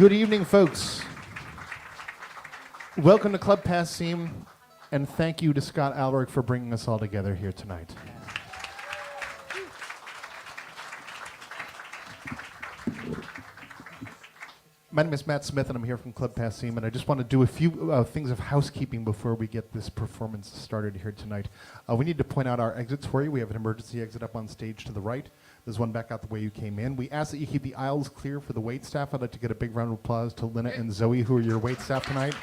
Good evening, folks. Welcome to Club Passim, and thank you to Scott Alarik for bringing us all together here tonight. My name is Matt Smith, and I'm here from Club Passim, and I just want to do a few things of housekeeping before we get this performance started here tonight. We need to point out our exits for you. We have an emergency exit up on stage to the right. There's one back out the way you came in. We ask that you keep the aisles clear for the wait staff. I'd like to get a big round of applause to Lynna and Zoe, who are your wait staff tonight.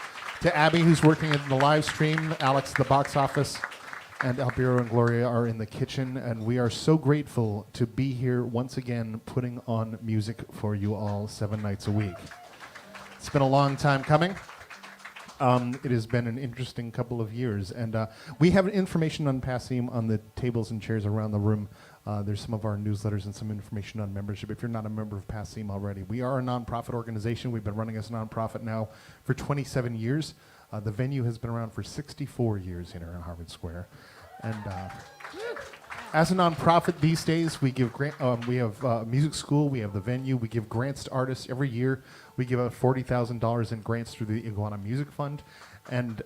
To Abby, who's working in the live stream. Alex, the box office. And Albiro and Gloria are in the kitchen. And we are so grateful to be here once again putting on music for you all 7 nights a week. It's been a long time coming. It has been an interesting couple of years. And we have information on Passim on the tables and chairs around the room. There's some of our newsletters and some information on membership if you're not a member of Passim already. We are a nonprofit organization. We've been running as a nonprofit now for 27 years. The venue has been around for 64 years here in Harvard Square. And as a nonprofit these days, we give we have music school, we have the venue, we give grants to artists every year. We give out $40,000 in grants through the Iguana Music Fund. And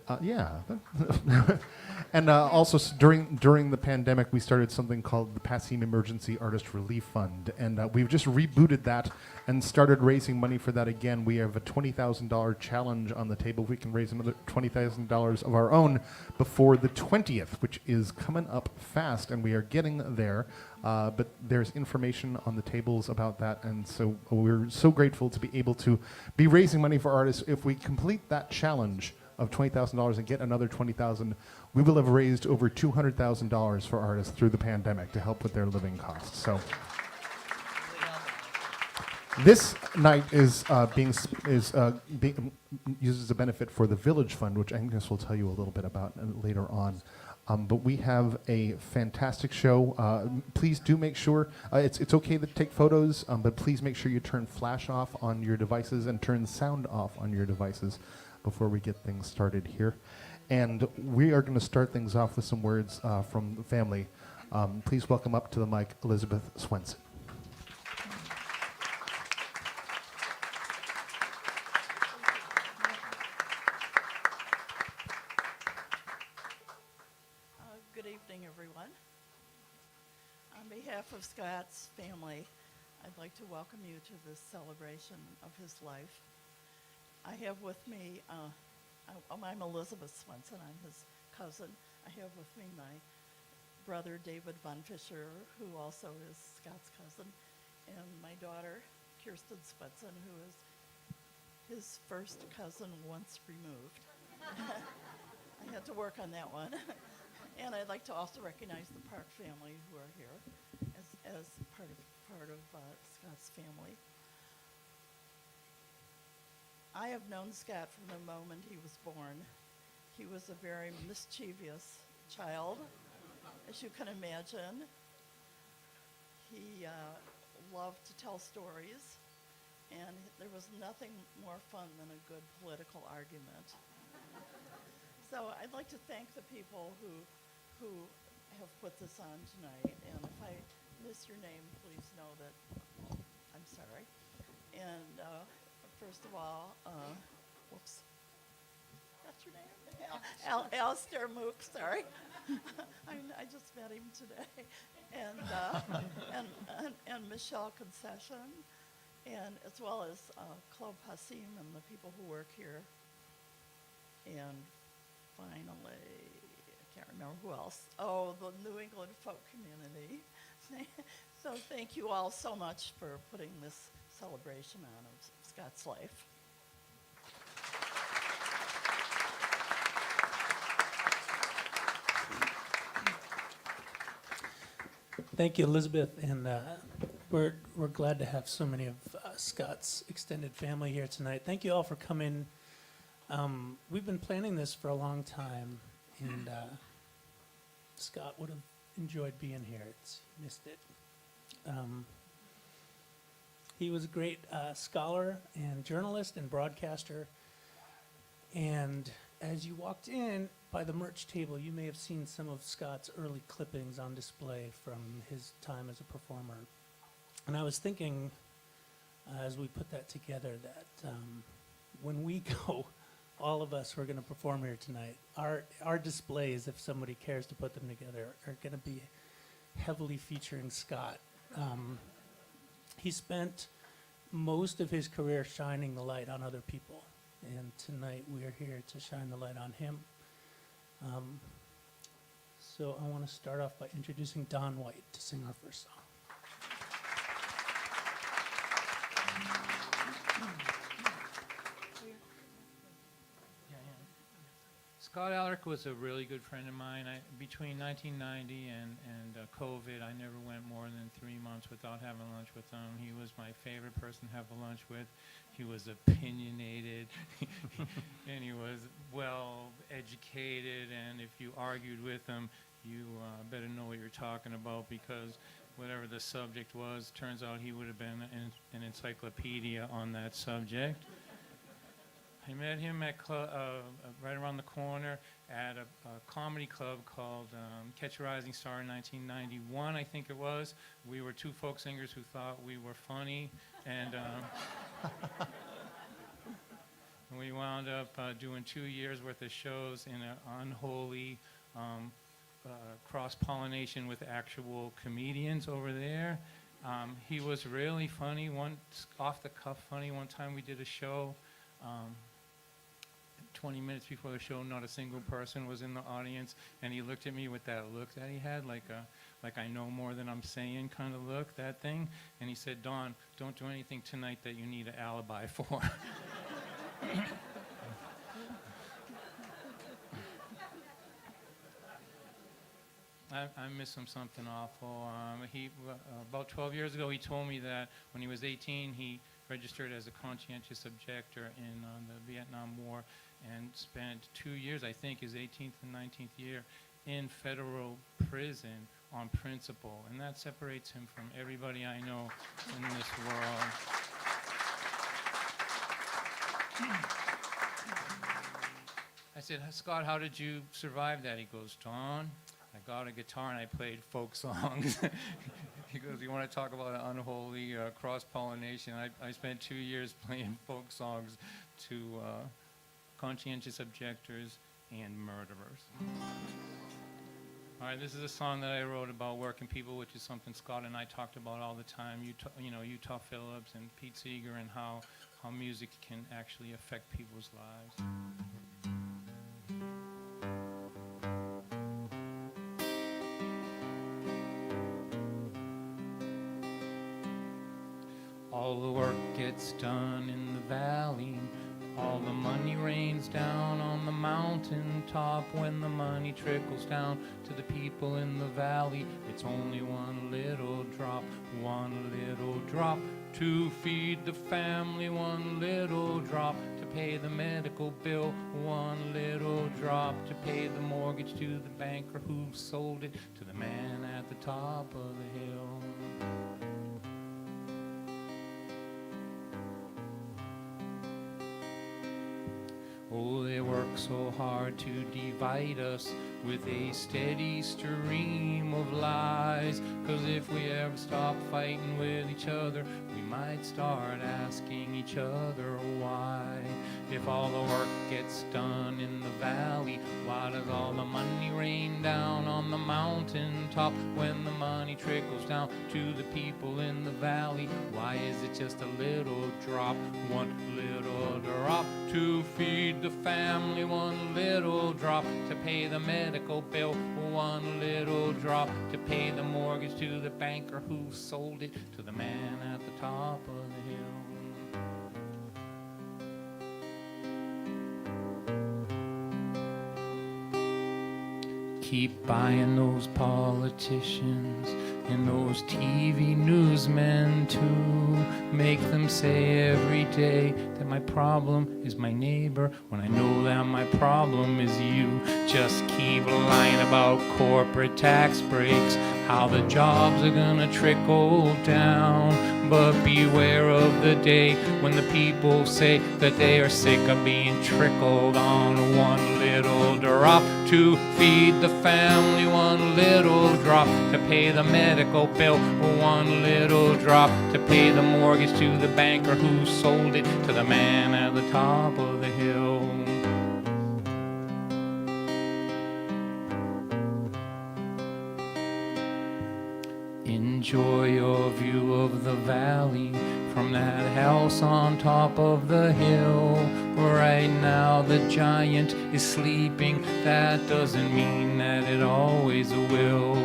and also during the pandemic, we started something called the Passim Emergency Artist Relief Fund, and we've just rebooted that and started raising money for that again. We have a $20,000 challenge on the table. We can raise another $20,000 of our own before the 20th, which is coming up fast, and we are getting there. But there's information on the tables about that, and so we're so grateful to be able to be raising money for artists. If we complete that challenge of $20,000 and get another $20,000, we will have raised over $200,000 for artists through the pandemic to help with their living costs. So this night is used as a benefit for the Village Fund, which Agnes will tell you a little bit about later on. But we have a fantastic show. Please do make sure, it's okay to take photos, but please make sure you turn flash off on your devices and turn sound off on your devices before we get things started here. And we are going to start things off with some words from the family. Please welcome up to the mic Elizabeth Swenson. Good evening, everyone. On behalf of Scott's family, I'd like to welcome you to this celebration of his life. I have with me, I'm Elizabeth Swenson, I'm his cousin. I have with me my brother David Von Fisher, who also is Scott's cousin, and my daughter Kirsten Swenson, who is his first cousin once removed. I had to work on that one. And I'd like to also recognize the Park family who are here as part of Scott's family. I have known Scott from the moment he was born. He was a very mischievous child, as you can imagine. He loved to tell stories, and there was nothing more fun than a good political argument. So I'd like to thank the people who have put this on tonight, and if I miss your name, please know that I'm sorry. And first of all, whoops, that's your name? Alistair Mook, sorry. I just met him today. And Michelle Concession, and as well as Club Passim and the people who work here. And finally, I can't remember who else. Oh, the New England folk community. So thank you all so much for putting this celebration on of Scott's life. Thank you, Elizabeth, and we're glad to have so many of Scott's extended family here tonight. Thank you all for coming. We've been planning this for a long time, and Scott would have enjoyed being here. He missed it. He was a great scholar and journalist and broadcaster, and as you walked in by the merch table, you may have seen some of Scott's early clippings on display from his time as a performer. And I was thinking as we put that together, that when we go, all of us who are going to perform here tonight, our displays, if somebody cares to put them together, are going to be heavily featuring Scott. He spent most of his career shining the light on other people, and tonight we are here to shine the light on him. So I want to start off by introducing Don White to sing our first song. Scott Alarik was a really good friend of mine. Between 1990 and COVID, I never went more than 3 months without having lunch with him. He was my favorite person to have a lunch with. He was opinionated, and he was well educated, and if you argued with him, you better know what you're talking about, because whatever the subject was, turns out he would have been an encyclopedia on that subject. I met him at right around the corner at a comedy club called Catch a Rising Star in 1991, I think it was. We were two folk singers who thought we were funny, and we wound up doing 2 years worth of shows in an unholy cross-pollination with actual comedians over there. He was really funny, off the cuff funny. One time we did a show. 20 minutes before the show, not a single person was in the audience, and he looked at me with that look that he had, like I know more than I'm saying kind of look, that thing. And he said, "Don, don't do anything tonight that you need an alibi for." I miss him something awful. About 12 years ago, he told me that when he was 18, he registered as a conscientious objector in the Vietnam War, and spent 2 years, I think his 18th and 19th year, in federal prison on principle. And that separates him from everybody I know in this world. I said, "Scott, how did you survive that?" He goes, "Don, I got a guitar and I played folk songs." He goes, "You want to talk about an unholy cross-pollination? I spent 2 years playing folk songs to conscientious objectors and murderers." All right, this is a song that I wrote about working people, which is something Scott and I talked about all the time. Utah Phillips and Pete Seeger, and how music can actually affect people's lives. All the work gets done in the valley. All the money rains down on the mountain top. When the money trickles down to the people in the valley, it's only one little drop to feed the family, one little drop to pay the medical bill, one little drop to pay the mortgage to the banker who sold it to the man at the top of the hill. Oh, they work so hard to divide us with a steady stream of lies. 'Cause if we ever stop fighting with each other, we might start asking each other why. If all the work gets done in the valley, why does all the money rain down on the mountain top? When the money trickles down to the people in the valley, why is it just a little drop, one little drop to feed the family, one little drop to pay the medical bill, one little drop to pay the mortgage to the banker who sold it to the man at the top of the hill? Keep buying those politicians and those TV newsmen too. Make them say every day that my problem is my neighbor, when I know that my problem is you. Just keep lying about corporate tax breaks, how the jobs are gonna trickle down. But beware of the day when the people say that they are sick of being trickled on. One little drop to feed the family, one little drop to pay the medical bill, one little drop to pay the mortgage to the banker who sold it to the man at the top of the hill. Enjoy your view of the valley from that house on top of the hill. Right now the giant is sleeping. That doesn't mean that it always will.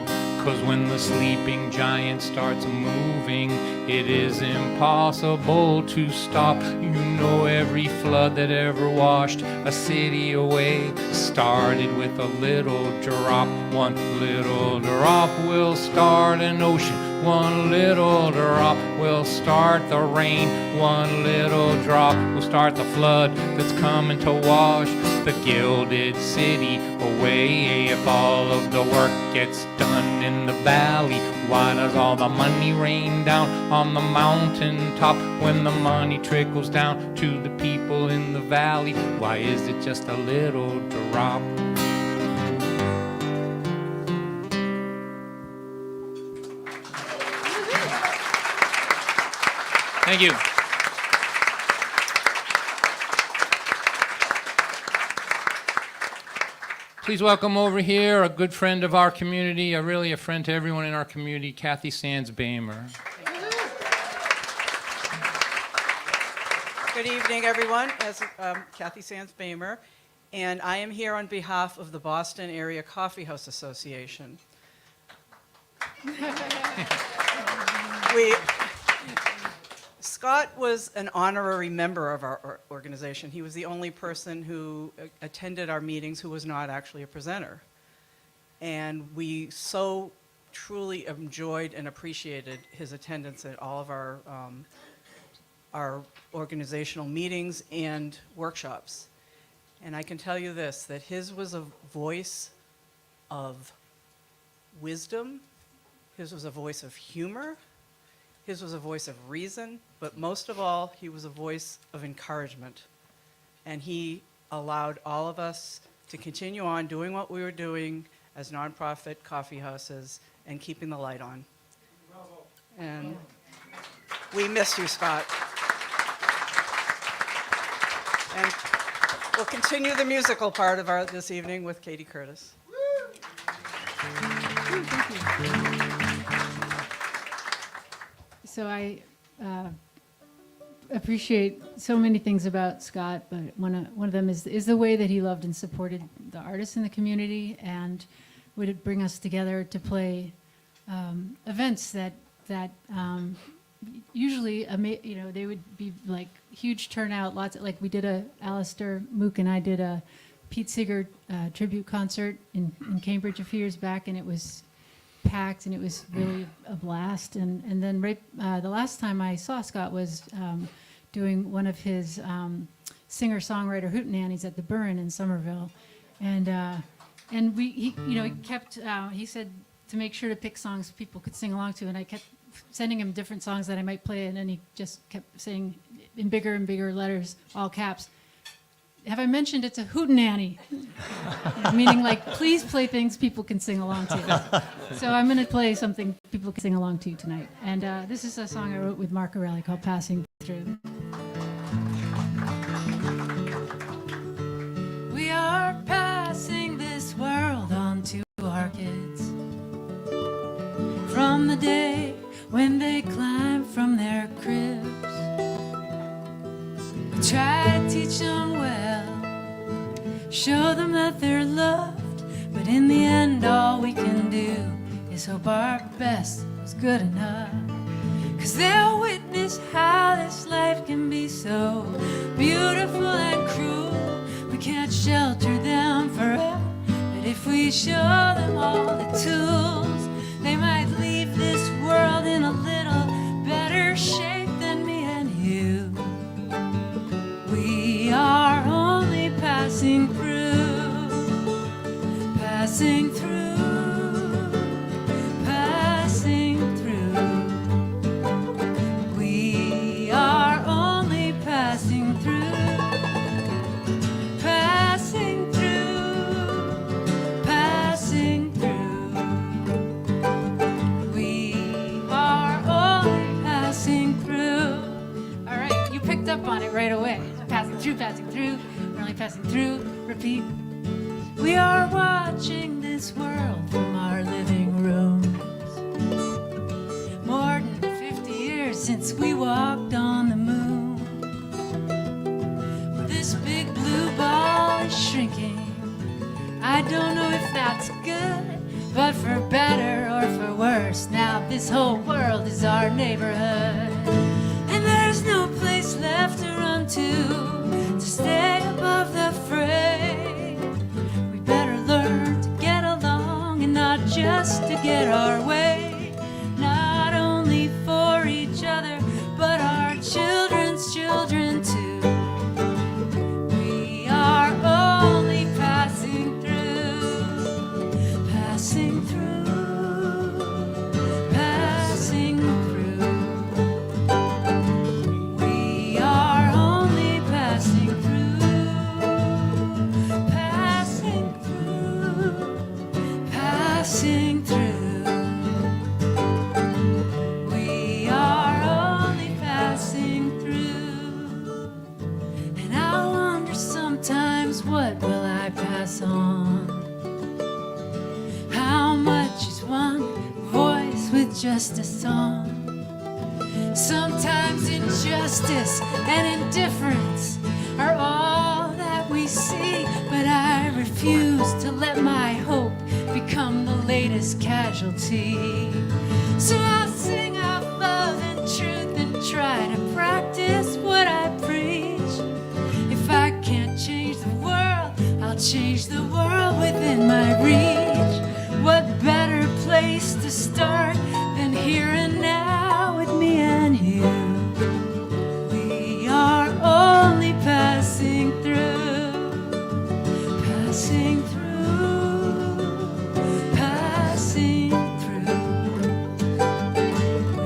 'Cause when the sleeping giant starts moving, it is impossible to stop. You know every flood that ever washed a city away started with a little drop. One little drop will start an ocean. One little drop will start the rain. One little drop will start the flood that's coming to wash the gilded city away. If all of the work gets done in the valley, why does all the money rain down on the mountain top? When the money trickles down to the people in the valley, why is it just a little drop? Thank you. Please welcome over here a good friend of our community, really a friend to everyone in our community, Kathy Sands-Bamer. Good evening, everyone. As Kathy Sands-Bamer, and I am here on behalf of the Boston Area Coffee House Association. Scott was an honorary member of our organization. He was the only person who attended our meetings who was not actually a presenter. And we so truly enjoyed and appreciated his attendance at all of our organizational meetings and workshops. And I can tell you this, that his was a voice of wisdom, his was a voice of humor, his was a voice of reason, but most of all, he was a voice of encouragement. And he allowed all of us to continue on doing what we were doing as nonprofit coffee houses and keeping the light on. And we miss you, Scott. And we'll continue the musical part of this evening with Katie Curtis. So I appreciate so many things about Scott, but one of them is the way that he loved and supported the artists in the community, and would bring us together to play events that usually they would be like huge turnout, lots of, like we did Alistair Mook and I did a Pete Seeger tribute concert in Cambridge a few years back, and it was packed and it was really a blast. And then the last time I saw Scott was doing one of his singer-songwriter hootenannies at the Burn in Somerville, and he said to make sure to pick songs people could sing along to, and I kept sending him different songs that I might play, and then he just kept saying in bigger and bigger letters, all caps, "Have I mentioned it's a hootenanny?" Meaning like, please play things people can sing along to. So I'm going to play something people can sing along to tonight. And this is a song I wrote with Mark O'Reilly called Passing Through. We are passing this world on to our kids. From the day when they climb from their cribs, we try to teach them well, show them that they're loved, but in the end all we can do is hope our best was good enough. 'Cause they'll witness how this life can be so beautiful and cruel. We can't shelter them forever, but if we show them all the tools, they might leave this world in a little better shape than me and you. We are only passing through, passing through, passing through. We are only passing through, passing through, passing through, repeat. We are watching this world from our living rooms. More than 50 years since we walked on the moon. This big blue ball is shrinking. I don't know if that's good, but for better or for worse, now this whole world is our neighborhood. And there's no place left to run to stay above the fray. We better learn to get along and not just to get our way. Not only for each other, but our children's children too. We are only passing through, passing through, passing through. We are only passing through, passing through, passing through. We are only passing through. And I wonder sometimes, what will I pass on? How much is one voice with just a song? Sometimes injustice and indifference are all that we see, but I refuse to let my hope become the latest casualty. So I'll sing out love and truth and try to practice what I preach. If I can't change the world, I'll change the world within my reach. What better place to start than here and now with me and you? We are only passing through, passing through, passing through.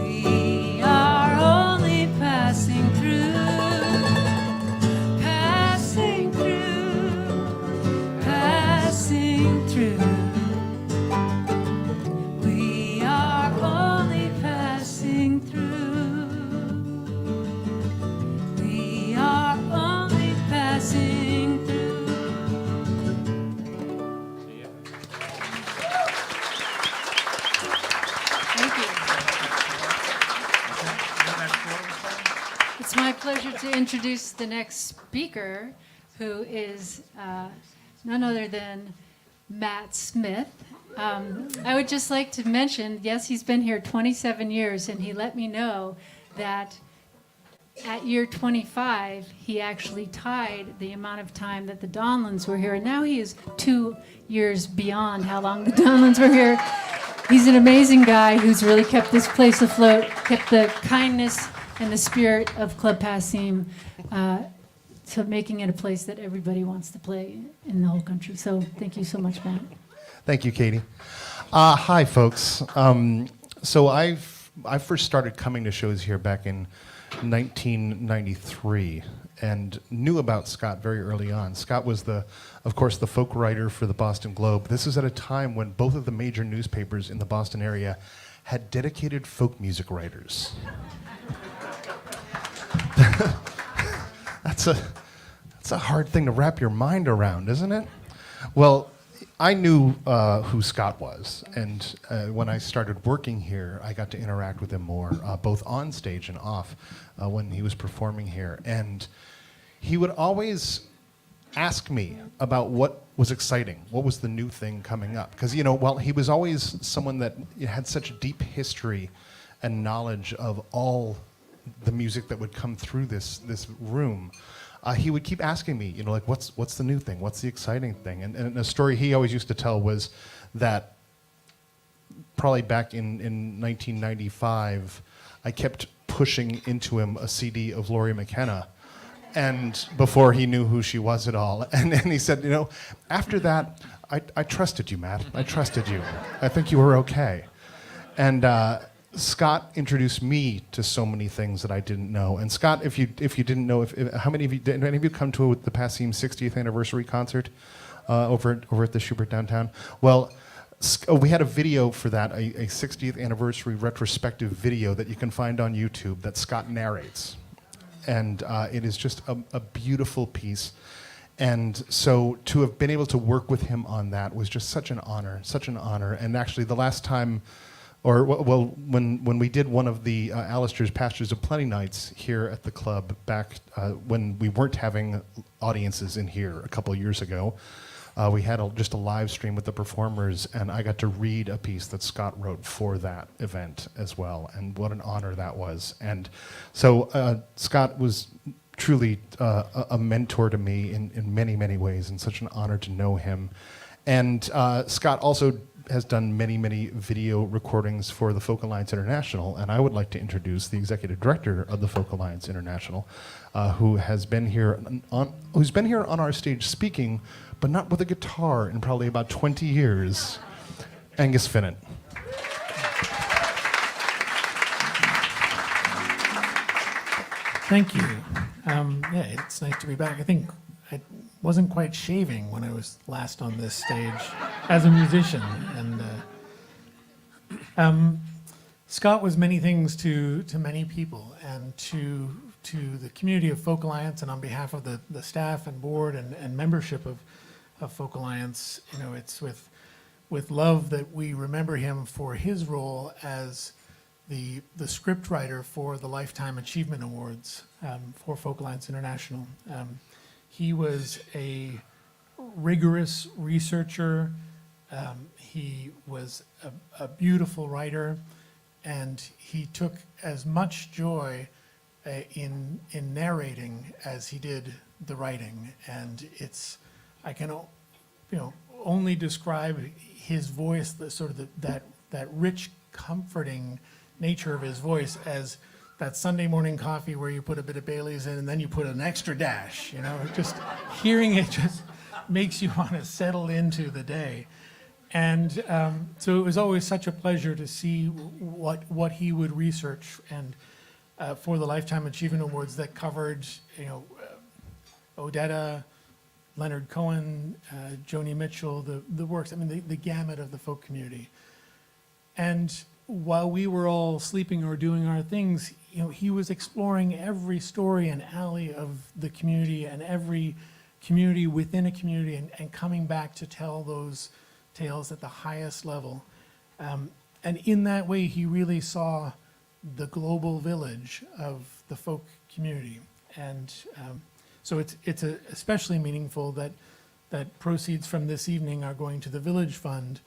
We are only passing through, passing through, passing through. We are only passing through. We are only passing through. Thank you. It's my pleasure to introduce the next speaker, who is none other than Matt Smith. I would just like to mention, yes, he's been here 27 years, and he let me know that at year 25, he actually tied the amount of time that the Donlins were here, and now he is 2 years beyond how long the Donlins were here. He's an amazing guy who's really kept this place afloat, kept the kindness and the spirit of Club Passim to making it a place that everybody wants to play in the whole country. So thank you so much, Matt. Thank you, Katie. Hi, folks. So I first started coming to shows here back in 1993 and knew about Scott very early on. Scott was, of course, the folk writer for the Boston Globe. This was at a time when both of the major newspapers in the Boston area had dedicated folk music writers. That's a hard thing to wrap your mind around, isn't it? Well, I knew who Scott was, and when I started working here, I got to interact with him more, both on stage and off, when he was performing here. And he would always ask me about what was exciting, what was the new thing coming up. Because, well, he was always someone that had such deep history and knowledge of all the music that would come through this room. He would keep asking me, like, what's the new thing? What's the exciting thing? And a story he always used to tell was that probably back in 1995, I kept pushing into him a CD of Laurie McKenna, and before he knew who she was at all. And he said, after that, I trusted you, Matt. I trusted you. I think you were okay. And Scott introduced me to so many things that I didn't know. And Scott, if you didn't know, how many of you did any of you come to the Passim 60th anniversary concert over at the Schubert downtown? Well, we had a video for that, a 60th anniversary retrospective video that you can find on YouTube that Scott narrates, and it is just a beautiful piece. And so to have been able to work with him on that was just such an honor, such an honor. And actually the last time, or well, when we did one of the Alistair's Pastures of Plenty nights here at the club back when we weren't having audiences in here a couple of years ago, we had just a live stream with the performers, and I got to read a piece that Scott wrote for that event as well, and what an honor that was. And so Scott was truly a mentor to me in many, many ways, and such an honor to know him. And Scott also has done many, many video recordings for the Folk Alliance International, and I would like to introduce the executive director of the Folk Alliance International, who has been here on our stage speaking, but not with a guitar in probably about 20 years. Angus Finnett. Thank you. Yeah, it's nice to be back. I think I wasn't quite shaving when I was last on this stage as a musician. And Scott was many things to many people, and to the community of Folk Alliance, and on behalf of the staff and board and membership of Folk Alliance, you know, it's with love that we remember him for his role as the script writer for the Lifetime Achievement Awards for Folk Alliance International. He was a rigorous researcher. He was a beautiful writer, and he took as much joy in narrating as he did the writing. And I can only describe his voice, the sort of that rich, comforting nature of his voice as that Sunday morning coffee where you put a bit of Bailey's in and then you put an extra dash. You know, just hearing it just makes you want to settle into the day. And so it was always such a pleasure to see what he would research, and for the Lifetime Achievement Awards that covered, Odetta, Leonard Cohen, Joni Mitchell, the works, I mean, the gamut of the folk community. And while we were all sleeping or doing our things, he was exploring every story and alley of the community and every community within a community, and coming back to tell those tales at the highest level. And in that way, he really saw the global village of the folk community. And so it's especially meaningful that proceeds from this evening are going to the Village Fund,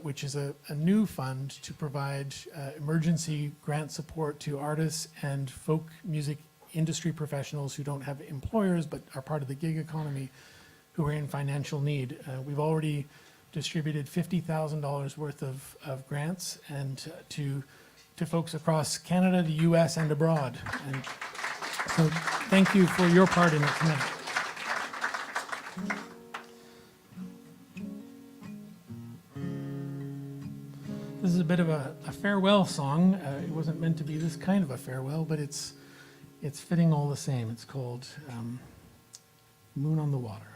which is a new fund to provide emergency grant support to artists and folk music industry professionals who don't have employers but are part of the gig economy, who are in financial need. We've already distributed $50,000 worth of grants, and to folks across Canada, the US, and abroad. And so thank you for your part in it tonight. This is a bit of a farewell song. It wasn't meant to be this kind of a farewell, but it's fitting all the same. It's called Moon on the Water.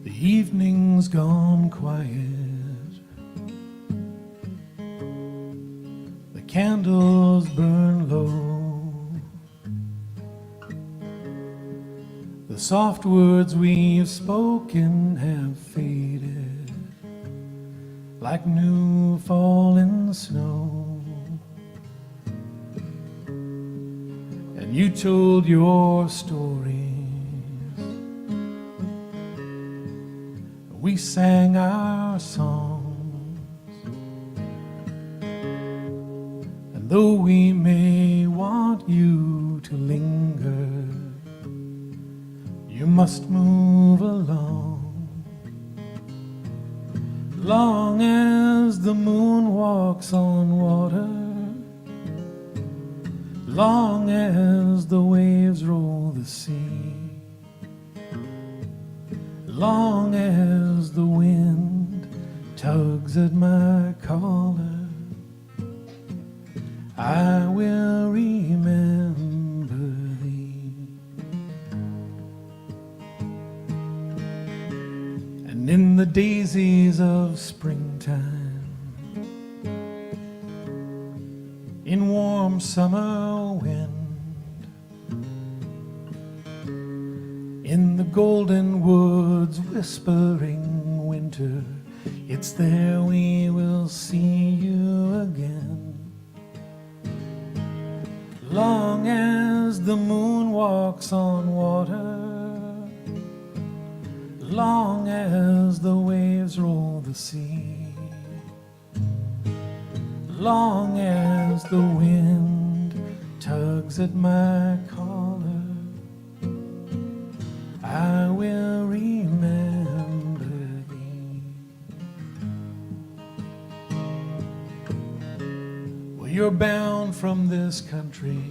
The evening's gone quiet. The candles burn low. The soft words we've spoken have faded like new fallen snow. And you told your stories. We sang our songs. And though we may want you to linger, you must move along. Long as the moon walks on water, long as the waves roll the sea, long as the wind tugs at my collar, I will remember thee. And in the daisies of springtime, in warm summer wind, in the golden woods whispering winter, it's there we will see you again. Long as the moon walks on water, long as the waves roll the sea, long as the wind tugs at my collar, I will remember thee. Well, you're bound from this country.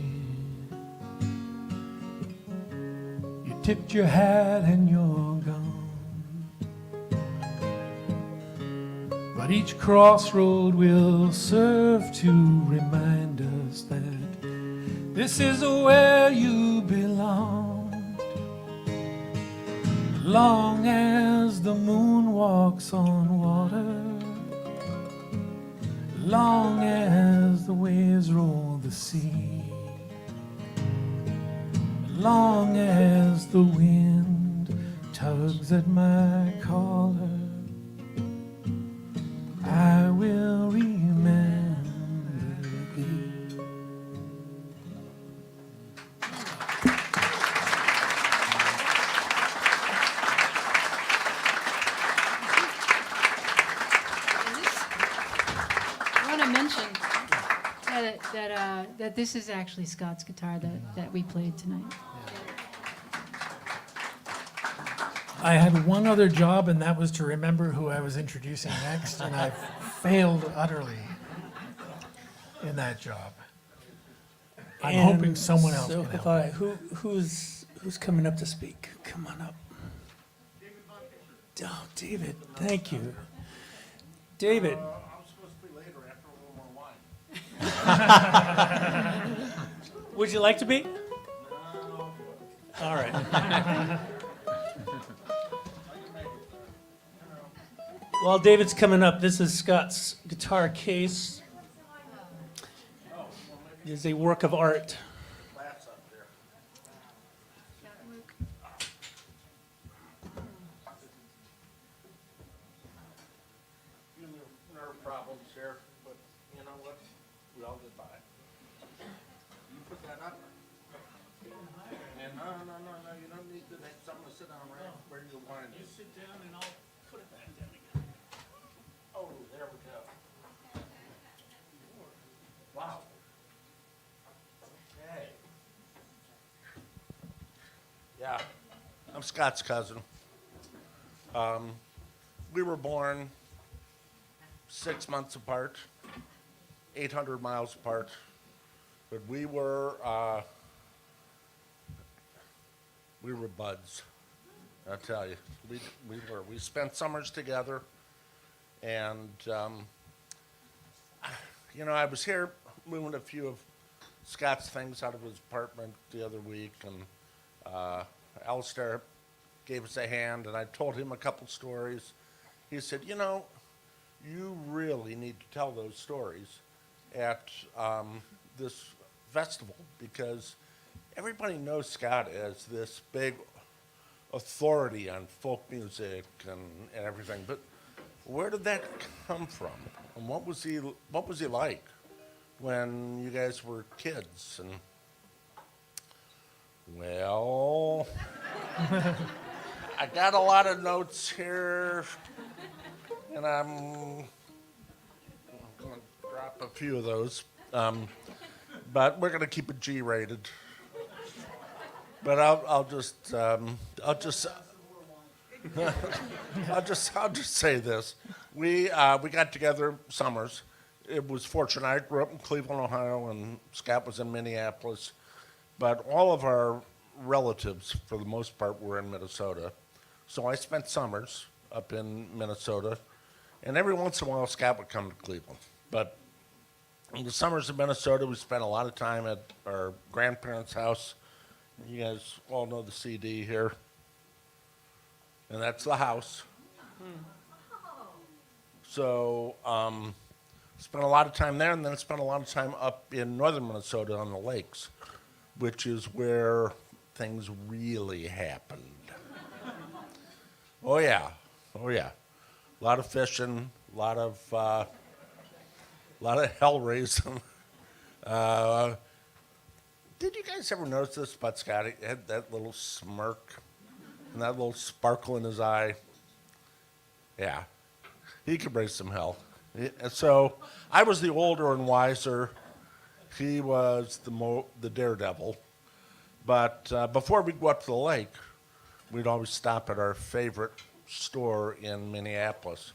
You tipped your hat and you're gone. But each crossroad will serve to remind us that this is where you belong. Long as the moon walks on water, long as the waves roll the sea, long as the wind tugs at my collar, I will remember thee. I want to mention that this is actually Scott's guitar that we played tonight. I had one other job, and that was to remember who I was introducing next, and I failed utterly in that job. I'm hoping someone else so can help. have I. Who's coming up to speak? Come on up. Oh, David, thank you. David. I'm supposed to be later after a little more wine. Would you like to be? No. All right. While David's coming up, this is Scott's guitar case. It is a work of art. Class up there. Few nerve problems here, but you know what? We all get by. You put that up. And no, you don't need to make someone sit down right where you want to. sit down and I'll put it back down again. Oh, there we go. Wow. Okay. Yeah, I'm Scott's cousin. We were born 6 months apart, 800 miles apart, but we were buds. I tell you, we spent summers together, and you know, I was here moving a few of Scott's things out of his apartment the other week, and Alistair gave us a hand, and I told him a couple stories. He said, you know, you really need to tell those stories at this festival, because everybody knows Scott as this big authority on folk music and everything, but where did that come from? And what was he like when you guys were kids? And well, I got a lot of notes here, and I'm going to drop a few of those, but we're going to keep it G-rated. But I'll just say this: we got together summers. It was fortunate. I grew up in Cleveland, Ohio, and Scott was in Minneapolis. But all of our relatives, for the most part, were in Minnesota. So I spent summers up in Minnesota, and every once in a while, Scott would come to Cleveland. But in the summers in Minnesota, we spent a lot of time at our grandparents' house. You guys all know the CD here. And that's the house. So spent a lot of time there, and then spent a lot of time up in northern Minnesota on the lakes, which is where things really happened. Oh yeah, oh yeah, a lot of fishing, a lot of hell raising. Uh, did you guys ever notice this about Scott? He had that little smirk and that little sparkle in his eye. Yeah, he could raise some hell. So I was the older and wiser. He was the daredevil. But before we'd go up to the lake, we'd always stop at our favorite store in Minneapolis,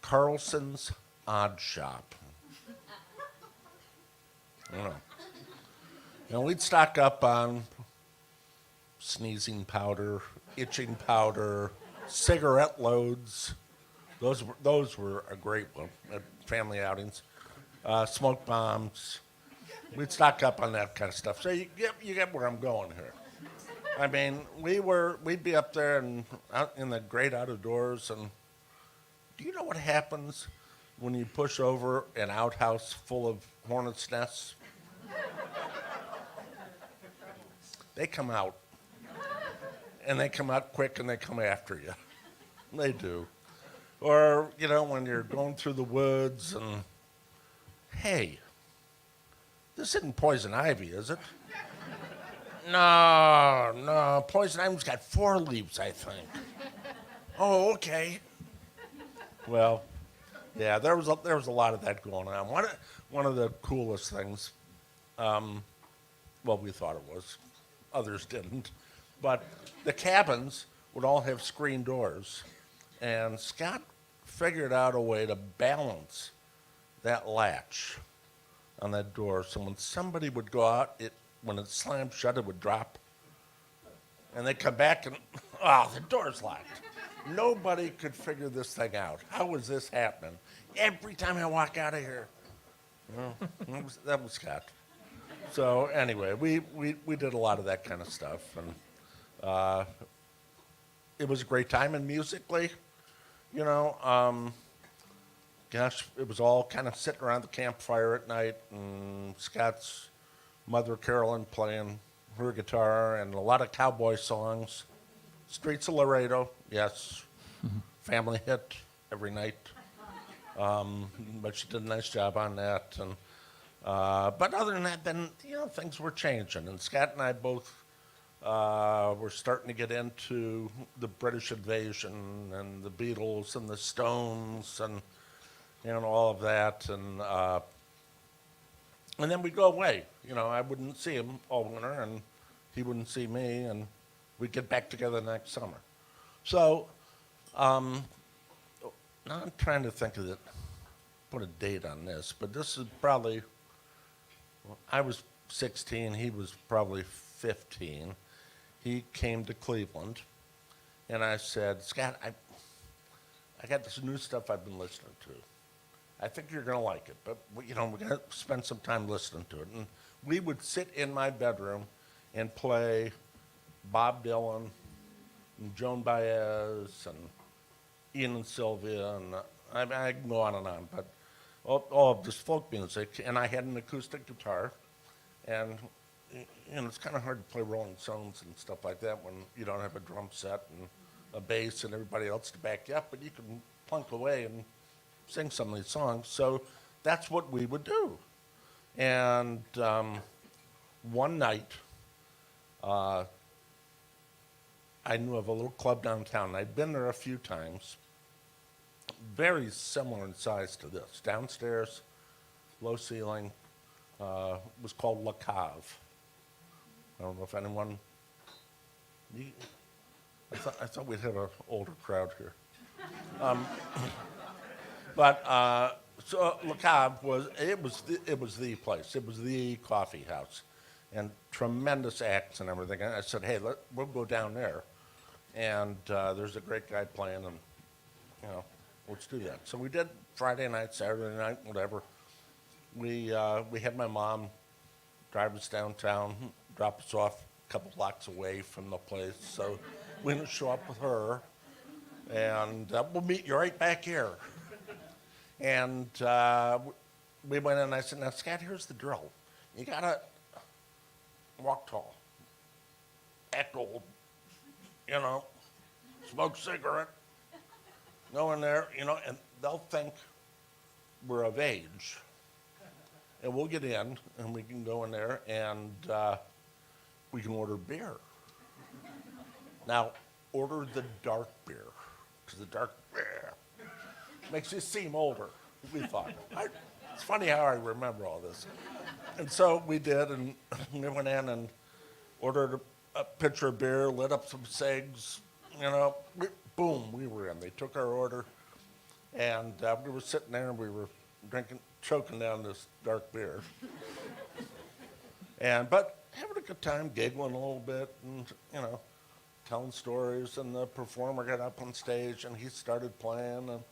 Carlson's Odd Shop. And we'd stock up on sneezing powder, itching powder, cigarette loads. Those were a great one at family outings. Smoke bombs. We'd stock up on that kind of stuff. So you get where I'm going here. I mean, we'd be up there and out in the great out of doors, and do you know what happens when you push over an outhouse full of hornets' nests? They come out. And they come out quick and they come after you. They do. Or, when you're going through the woods and, hey, this isn't poison ivy, is it? No, poison ivy's got 4 leaves, I think. Oh, okay. Well, yeah, there was a lot of that going on. One of the coolest things, we thought it was, others didn't, but the cabins would all have screen doors, and Scott figured out a way to balance that latch on that door, so when somebody would go out, when it slammed shut, it would drop, and they'd come back and, the door's locked. Nobody could figure this thing out. How is this happening? Every time I walk out of here, that was Scott. So anyway, we did a lot of that kind of stuff, and it was a great time. And musically, gosh, it was all kind of sitting around the campfire at night, and Scott's mother Carolyn playing her guitar, and a lot of cowboy songs. Streets of Laredo, yes, family hit every night. But she did a nice job on that, and. But other than that, then, things were changing. And Scott and I both were starting to get into the British invasion and the Beatles and the Stones and, all of that. And then we'd go away. I wouldn't see him all winter, and he wouldn't see me, and we'd get back together next summer. So now I'm trying to think of it, put a date on this, but this is probably... I was 16, he was probably 15. He came to Cleveland, and I said, Scott, I got this new stuff I've been listening to. I think you're going to like it, but we're going to spend some time listening to it. And we would sit in my bedroom and play Bob Dylan and Joan Baez and Ian and Sylvia, and I can go on, but all of this folk music, and I had an acoustic guitar, and it's kind of hard to play Rolling Stones and stuff like that when you don't have a drum set and a bass and everybody else to back you up, but you can plunk away and sing some of these songs. So that's what we would do. And one night, I knew of a little club downtown. I'd been there a few times. Very similar in size to this. Downstairs, low ceiling, was called La Cave. I don't know if anyone, I thought we'd have an older crowd here. So La Cave was the place. It was the coffee house, and tremendous acts and everything. And I said, hey, we'll go down there, and there's a great guy playing, and let's do that. So we did Friday night, Saturday night, whatever. We had my mom drive us downtown, drop us off a couple blocks away from the place, so we didn't show up with her. And and we'll meet you right back here. And we went in and I said, now, Scott, here's the drill. You got to walk tall, act old, smoke a cigarette, go in there, and they'll think we're of age. And we'll get in, and we can go in there, and we can order beer. Now, order the dark beer, because the dark beer makes you seem older, we thought. It's funny how I remember all this. And so we did, and we went in and ordered a pitcher of beer, lit up some cigs, boom, we were in. They took our order, and we were sitting there, and we were choking down this dark beer. But having a good time, giggling a little bit, and, telling stories, and the performer got up on stage, and he started playing, and,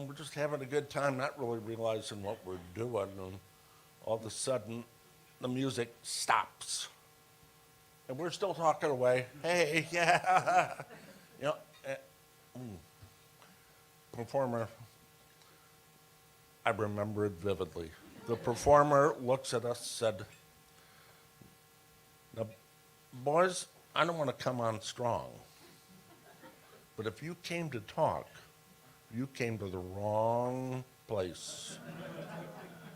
we're just having a good time, not really realizing what we're doing, and all of a sudden, the music stops. And we're still talking away, hey, yeah, performer, I remember it vividly. The performer looks at us, said, now, boys, I don't want to come on strong, but if you came to talk, you came to the wrong place.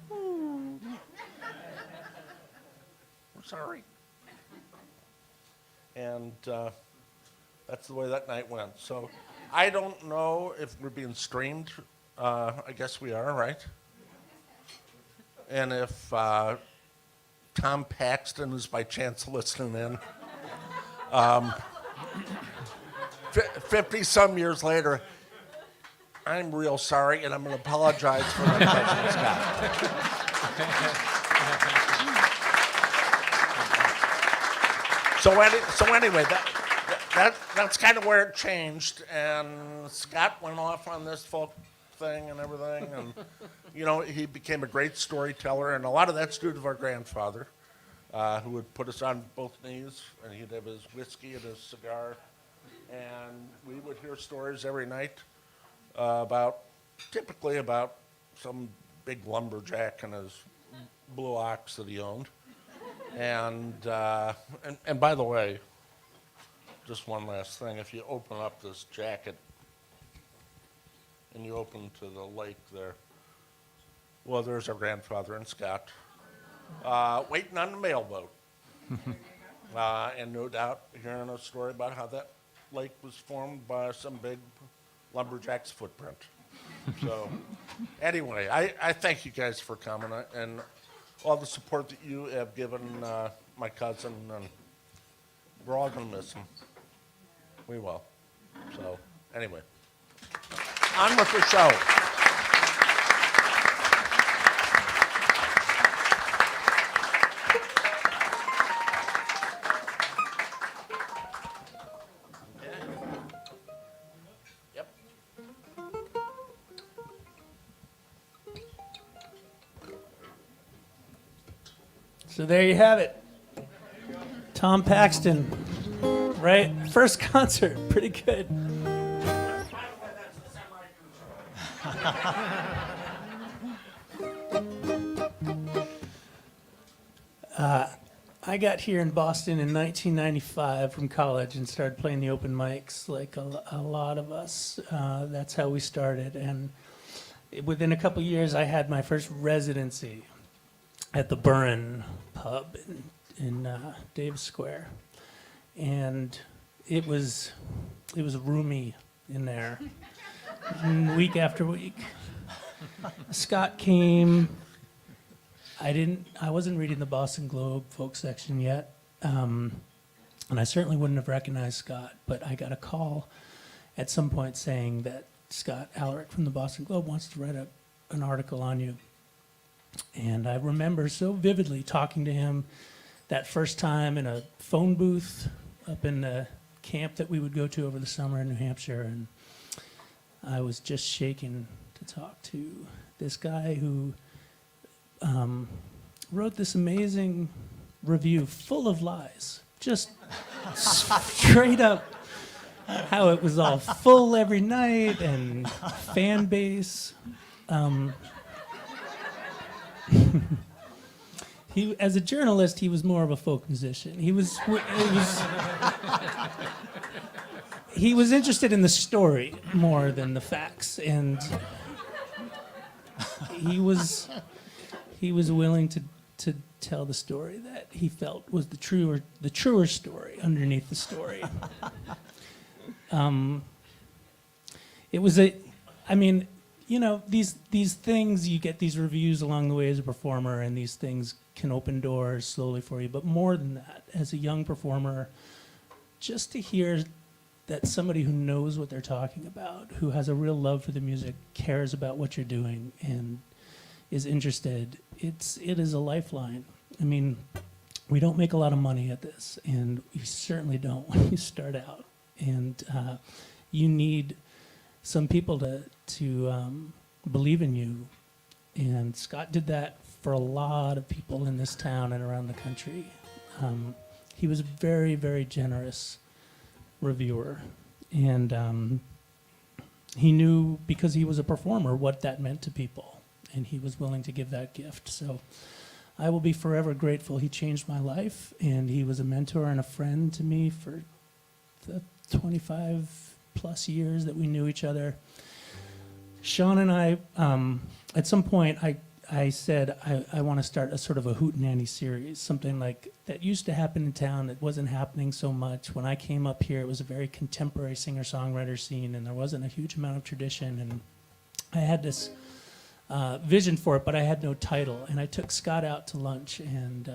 We're sorry. And that's the way that night went. So I don't know if we're being streamed. I guess we are, right? And if Tom Paxton is by chance listening in, 50-some years later, I'm real sorry, and I'm going to apologize for my cousin Scott. So anyway, that's kind of where it changed, and Scott went off on this folk thing and everything, and he became a great storyteller, and a lot of that's due to our grandfather, who would put us on both knees, and he'd have his whiskey and his cigar, and we would hear stories every night typically about some big lumberjack and his blue ox that he owned. And by the way, just one last thing, if you open up this jacket and you open to the lake there, well, there's our grandfather and Scott waiting on the mailboat. And no doubt hearing a story about how that lake was formed by some big lumberjack's footprint. So anyway, I thank you guys for coming and all the support that you have given my cousin, and we're all going to miss him. We will. So anyway, on with the show. So there you have it. Tom Paxton, right? First concert, pretty good. I got here in Boston in 1995 from college and started playing the open mics like a lot of us. That's how we started. And within a couple years, I had my first residency at the Burren pub in Davis Square. And it was roomy in there, week after week. Scott came. I wasn't reading the Boston Globe folk section yet, and I certainly wouldn't have recognized Scott, but I got a call at some point saying that Scott Alarik from the Boston Globe wants to write an article on you. And I remember so vividly talking to him that first time in a phone booth up in the camp that we would go to over the summer in New Hampshire, and I was just shaken to talk to this guy who wrote this amazing review full of lies, just straight up how it was all full every night and fan base. He, as a journalist, he was more of a folk musician. He was interested in the story more than the facts, and he was willing to tell the story that he felt was the truer story underneath the story. It was these things, you get these reviews along the way as a performer, and these things can open doors slowly for you. But more than that, as a young performer, just to hear that somebody who knows what they're talking about, who has a real love for the music, cares about what you're doing, and is interested, it is a lifeline. I mean, we don't make a lot of money at this, and you certainly don't when you start out. And you need some people to believe in you. And Scott did that for a lot of people in this town and around the country. He was a very, very generous reviewer. And he knew, because he was a performer, what that meant to people. And he was willing to give that gift. So I will be forever grateful. He changed my life, and he was a mentor and a friend to me for the 25 plus years that we knew each other. Sean and I, at some point, I said I want to start a sort of a hootenanny series, something like that used to happen in town that wasn't happening so much. When I came up here, it was a very contemporary singer-songwriter scene, and there wasn't a huge amount of tradition. And I had this vision for it, but I had no title. And I took Scott out to lunch and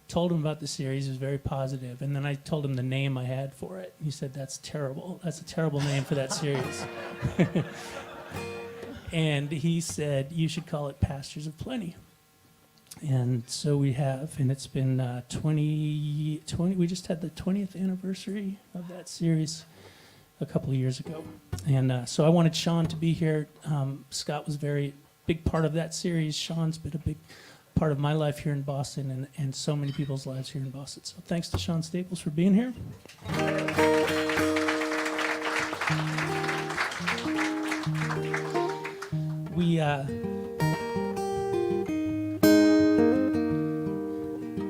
told him about the series. He was very positive. And then I told him the name I had for it. He said, "That's terrible. That's a terrible name for that series." And he said, "You should call it Pastures of Plenty." And so we have, and it's been 20, we just had the 20th anniversary of that series a couple of years ago. And so I wanted Sean to be here. Scott was a very big part of that series. Sean's been a big part of my life here in Boston, and so many people's lives here in Boston. So thanks to Sean Staples for being here. We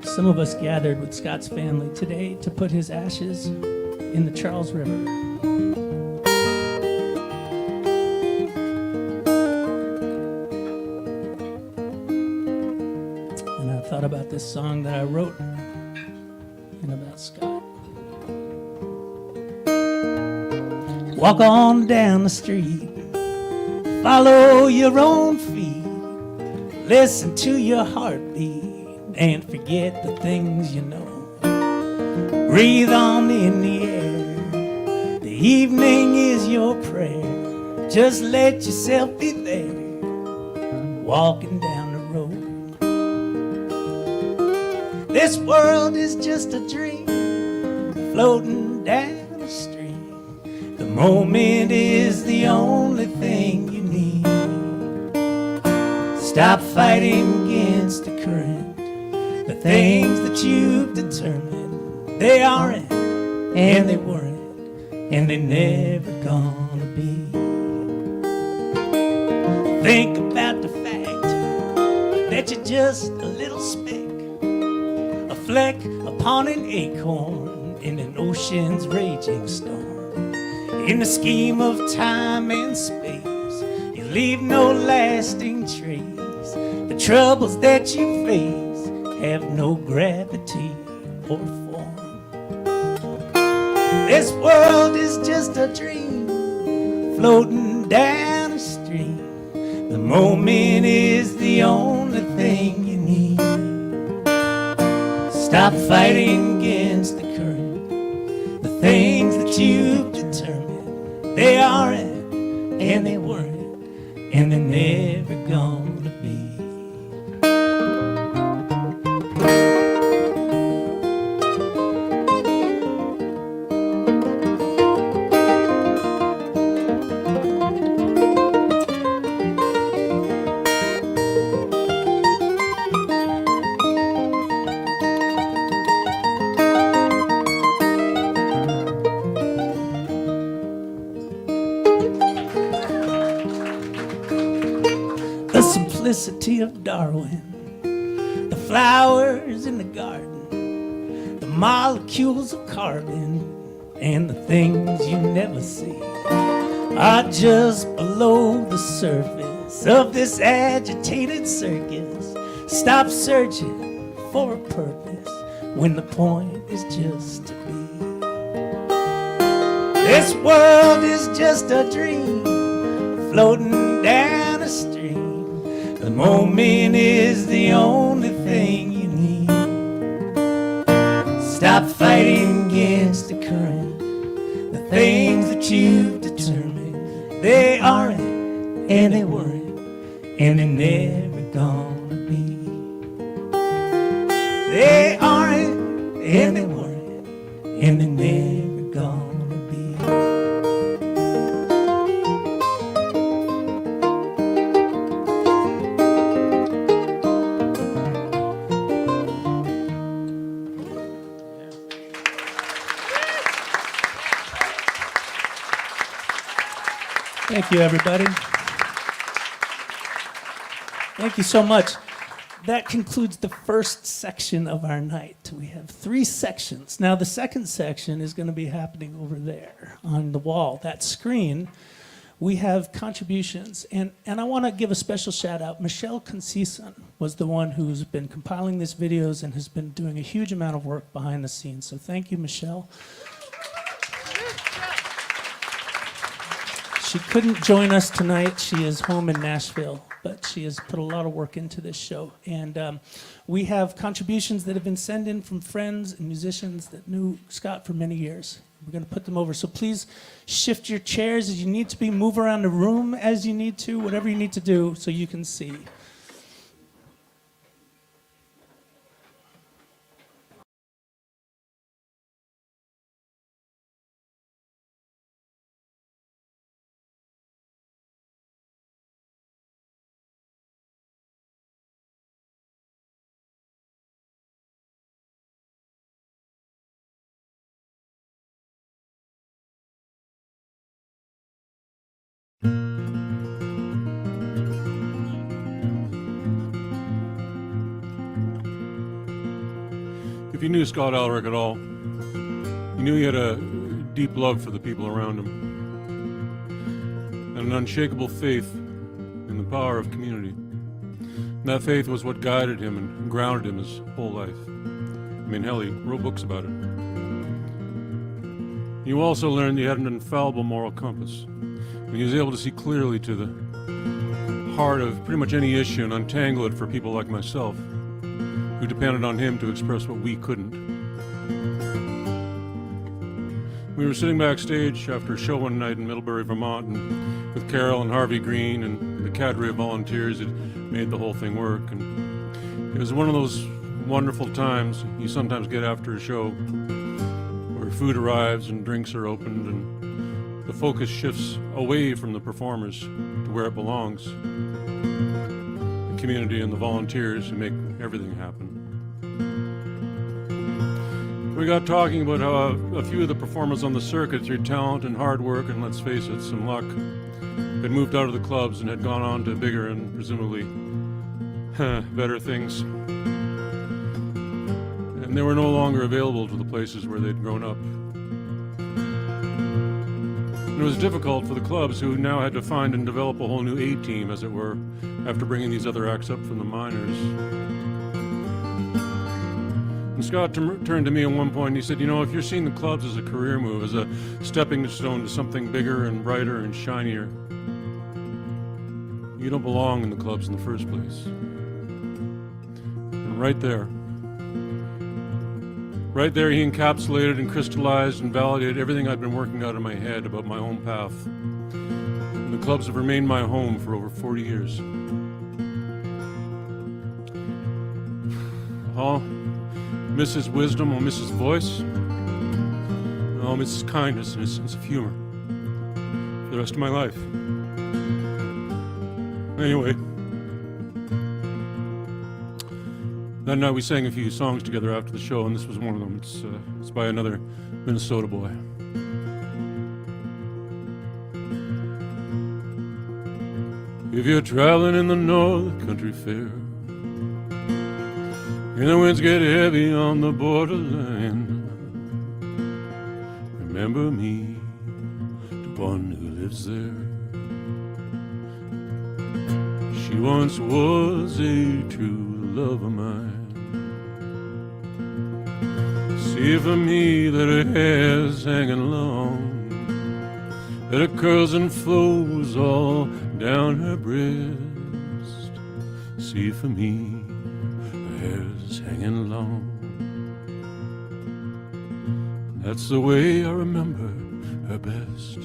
some of us gathered with Scott's family today to put his ashes in the Charles River. And I thought about this song that I wrote and about Scott. Walk on down the street, follow your own feet, listen to your heartbeat, and forget the things you know. Breathe on in the air, the evening is your prayer. Just let yourself be there, walking down the road. This world is just a dream, floating down the stream. The moment is the only thing you need. Stop fighting against the current. The things that you've determined, they aren't, and they weren't, and they never gonna be. Think about the fact that you're just a little speck, a fleck upon an acorn in an ocean's raging storm. In the scheme of time and space, you leave no lasting trace. The troubles that you face have no gravity or form. This world is just a dream, floating down a stream. The moment is the only thing you need. Stop fighting against the current. The things that you've determined, they aren't, and they weren't, and they're never gonna be. The simplicity of Darwin, the flowers in the garden, the molecules of carbon, and the things you never see are just below the surface of this agitated circus. Stop searching for a purpose when the point is just to be. This world is just a dream floating down a stream. The moment is the only thing you need. Stop fighting against the current. The things that you've determined, they aren't, and they weren't, and they're never gonna be. They aren't, and they weren't, and they're never gonna be. Thank you, everybody. Thank you so much. That concludes the first section of our night. We have 3 sections. Now, the second section is going to be happening over there on the wall, that screen. We have contributions, and I want to give a special shout out. Michelle Concison was the one who's been compiling these videos and has been doing a huge amount of work behind the scenes. So thank you, Michelle. She couldn't join us tonight. She is home in Nashville, but she has put a lot of work into this show. And we have contributions that have been sent in from friends and musicians that knew Scott for many years. We're going to put them over. So please shift your chairs as you need to be, move around the room as you need to, whatever you need to do so you can see. If you knew Scott Alarik at all, you knew he had a deep love for the people around him and an unshakable faith in the power of community. And that faith was what guided him and grounded him his whole life. I mean, hell, he wrote books about it. You also learned he had an infallible moral compass. And he was able to see clearly to the heart of pretty much any issue and untangle it for people like myself, who depended on him to express what we couldn't. We were sitting backstage after a show one night in Middlebury, Vermont, and with Carol and Harvey Green and the cadre of volunteers that made the whole thing work. And it was one of those wonderful times you sometimes get after a show where food arrives and drinks are opened and the focus shifts away from the performers to where it belongs. The community and the volunteers who make everything happen. We got talking about how a few of the performers on the circuit, through talent and hard work and, let's face it, some luck, had moved out of the clubs and had gone on to bigger and presumably better things. And they were no longer available to the places where they'd grown up. And it was difficult for the clubs, who now had to find and develop a whole new A-team, as it were, after bringing these other acts up from the minors. And Scott turned to me at one point and he said, you know, if you're seeing the clubs as a career move, as a stepping stone to something bigger and brighter and shinier, you don't belong in the clubs in the first place. And right there he encapsulated and crystallized and validated everything I'd been working out in my head about my own path. And the clubs have remained my home for over 40 years. I'll miss his wisdom, I'll miss his voice, I'll miss his kindness and his sense of humor for the rest of my life. Anyway, that night we sang a few songs together after the show, and this was one of them. It's by another Minnesota boy. If you're traveling in the North Country Fair and the winds get heavy on the borderland, remember me, the one who lives there. She once was a true love of mine. See for me that her hair's hanging long, that it curls and flows all down her breast. See for me, her hair's hanging long. That's the way I remember her best.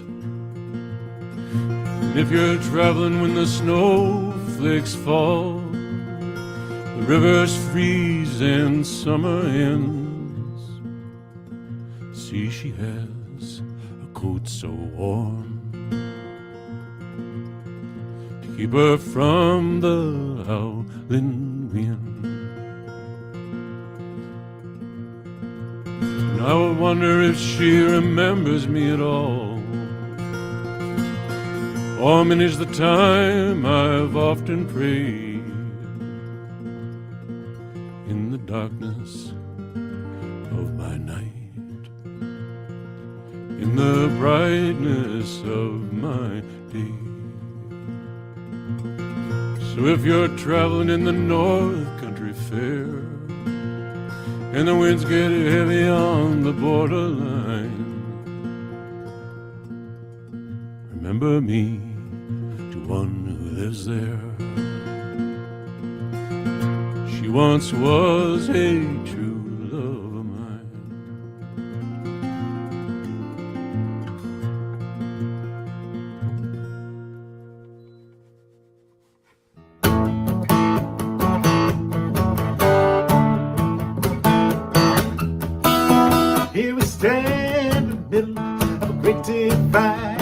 And if you're traveling when the snowflakes fall, the rivers freeze and summer ends, see she has a coat so warm to keep her from the howling wind. And I wonder if she remembers me at all, or many's the time I've often prayed in the darkness of my night, in the brightness of my day. So if you're traveling in the North Country Fair and the winds get heavy on the borderline, remember me, to one who lives there. She once was a true love of mine. Here we stand in the middle of a great divide.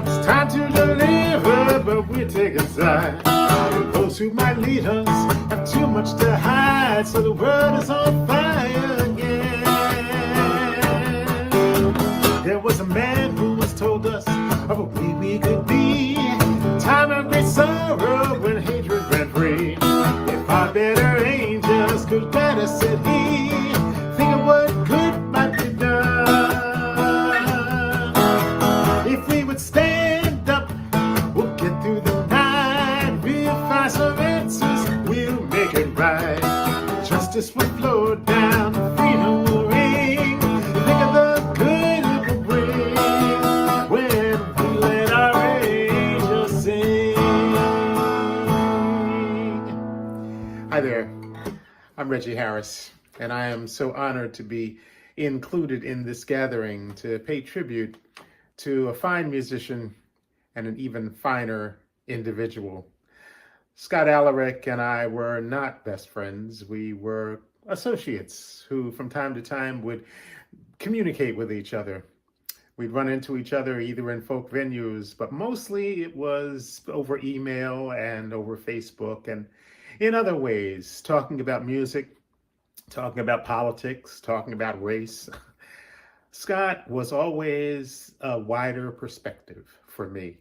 It's time to deliver, but we're taking sides. Those who might lead us have too much to hide, so the world is on fire again. There was a man who once told us of a way we could be. Time of great sorrow when hatred ran free. If our better angels could guide us, said he, think of what good might be done. If we would stand up, we'll get through the night. We'll find some answers, we'll make it right. Justice will flow down, freedom will ring. Think of the good it will bring when we let our angels sing. Hi there, I'm Reggie Harris, and I am so honored to be included in this gathering to pay tribute to a fine musician and an even finer individual. Scott Alarik and I were not best friends. We were associates who from time to time would communicate with each other. We'd run into each other either in folk venues, but mostly it was over email and over Facebook and in other ways, talking about music, talking about politics, talking about race. Scott was always a wider perspective for me.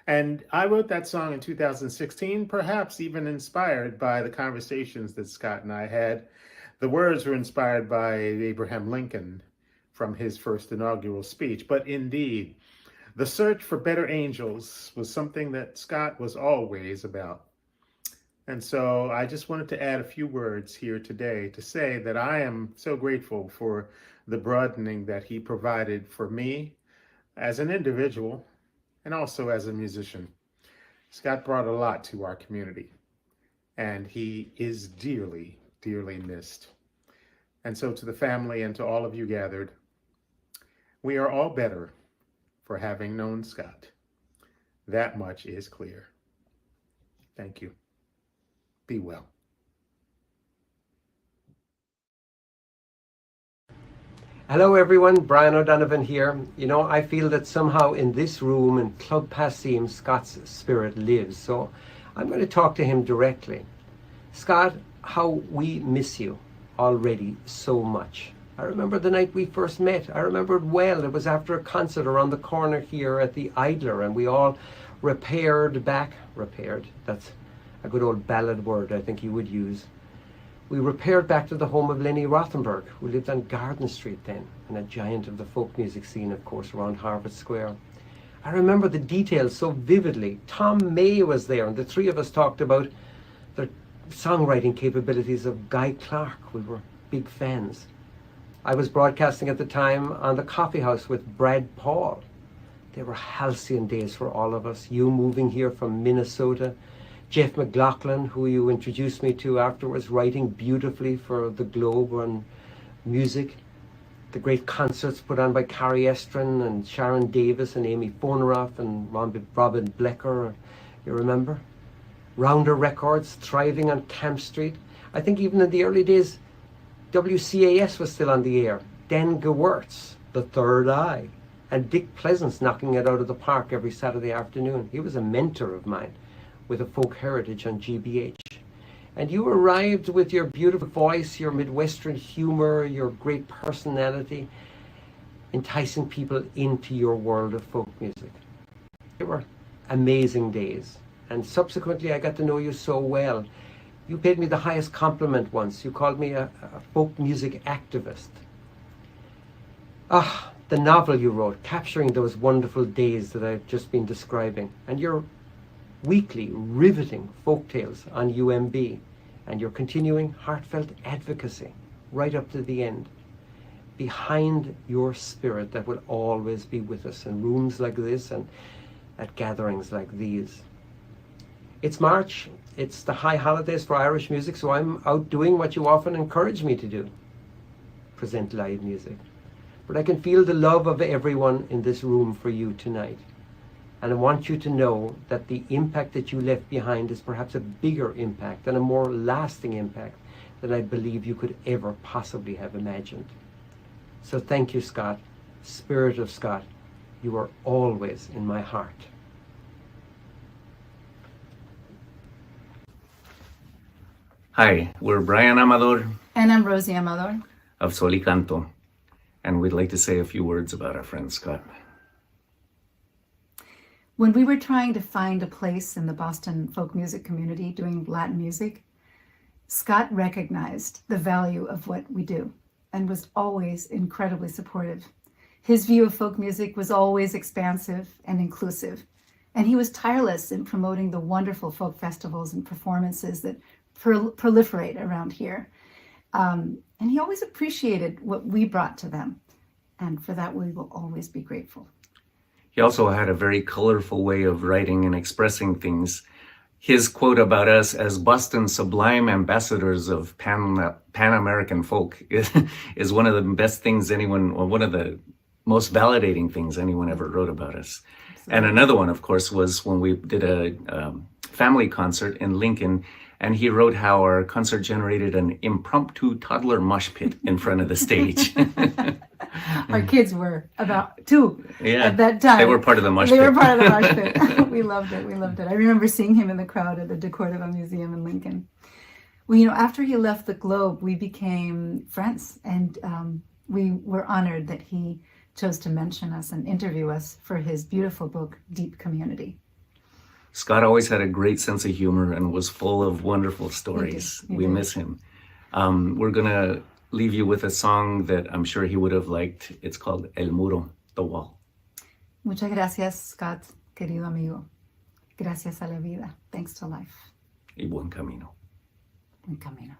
And I wrote that song in 2016, perhaps even inspired by the conversations that Scott and I had. The words were inspired by Abraham Lincoln from his first inaugural speech. But indeed, the search for better angels was something that Scott was always about. And so I just wanted to add a few words here today to say that I am so grateful for the broadening that he provided for me as an individual and also as a musician. Scott brought a lot to our community, and he is dearly, dearly missed. And so to the family and to all of you gathered, we are all better for having known Scott. That much is clear. Thank you. Be well. Hello everyone, Brian O'Donovan here. You know, I feel that somehow in this room in Club Passim, Scott's spirit lives. So I'm going to talk to him directly. Scott, how we miss you already so much. I remember the night we first met. I remember it well. It was after a concert around the corner here at the Idler, and we all repaired, that's a good old ballad word I think you would use. We repaired back to the home of Lenny Rothenberg, who lived on Garden Street then, and a giant of the folk music scene, of course, around Harvard Square. I remember the details so vividly. Tom May was there, and the three of us talked about the songwriting capabilities of Guy Clark. We were big fans. I was broadcasting at the time on the Coffee House with Brad Paul. They were halcyon days for all of us. You moving here from Minnesota, Jeff McLaughlin, who you introduced me to afterwards, writing beautifully for the Globe on music. The great concerts put on by Carrie Estrin and Sharon Davis and Amy Phonorath and Robin Blecker, you remember? Rounder Records, thriving on Camp Street. I think even in the early days, WCAS was still on the air. Dan Gewirtz, The Third Eye, and Dick Pleasance knocking it out of the park every Saturday afternoon. He was a mentor of mine with a folk heritage on GBH. And you arrived with your beautiful voice, your Midwestern humor, your great personality, enticing people into your world of folk music. They were amazing days. And subsequently, I got to know you so well. You paid me the highest compliment once. You called me a folk music activist. The novel you wrote, capturing those wonderful days that I've just been describing, and your weekly riveting folktales on UMB, and your continuing heartfelt advocacy right up to the end. Behind your spirit that will always be with us in rooms like this and at gatherings like these. It's March, it's the high holidays for Irish music, so I'm out doing what you often encourage me to do, present live music. But I can feel the love of everyone in this room for you tonight. And I want you to know that the impact that you left behind is perhaps a bigger impact and a more lasting impact than I believe you could ever possibly have imagined. So thank you, Scott, Spirit of Scott. You are always in my heart. Hi, we're Brian Amador And I'm Rosie Amador. of Sol y Canto, and we'd like to say a few words about our friend Scott. When we were trying to find a place in the Boston folk music community doing Latin music, Scott recognized the value of what we do and was always incredibly supportive. His view of folk music was always expansive and inclusive, and he was tireless in promoting the wonderful folk festivals and performances that proliferate around here. And he always appreciated what we brought to them, and for that we will always be grateful. He also had a very colorful way of writing and expressing things. His quote about us as Boston's sublime ambassadors of Pan-American folk is one of the best things anyone, or one of the most validating things anyone ever wrote about us. Absolutely. And another one, of course, was when we did a family concert in Lincoln, and he wrote how our concert generated an impromptu toddler mosh pit in front of the stage. Our kids were about 2 Yeah, at that time. they were part of the mosh pit. They were part of the mosh pit. We loved it. We loved it. I remember seeing him in the crowd at the De Cordova Museum in Lincoln. Well, you know, after he left the Globe, we became friends, and we were honored that he chose to mention us and interview us for his beautiful book, Deep Community. Scott always had a great sense of humor and was full of wonderful stories. We miss him. We're going to leave you with a song that I'm sure he would have liked. It's called El Muro, The Wall. Muchas gracias, Scott, querido amigo. Gracias a la vida. Thanks to life. Y buen camino. Buen camino.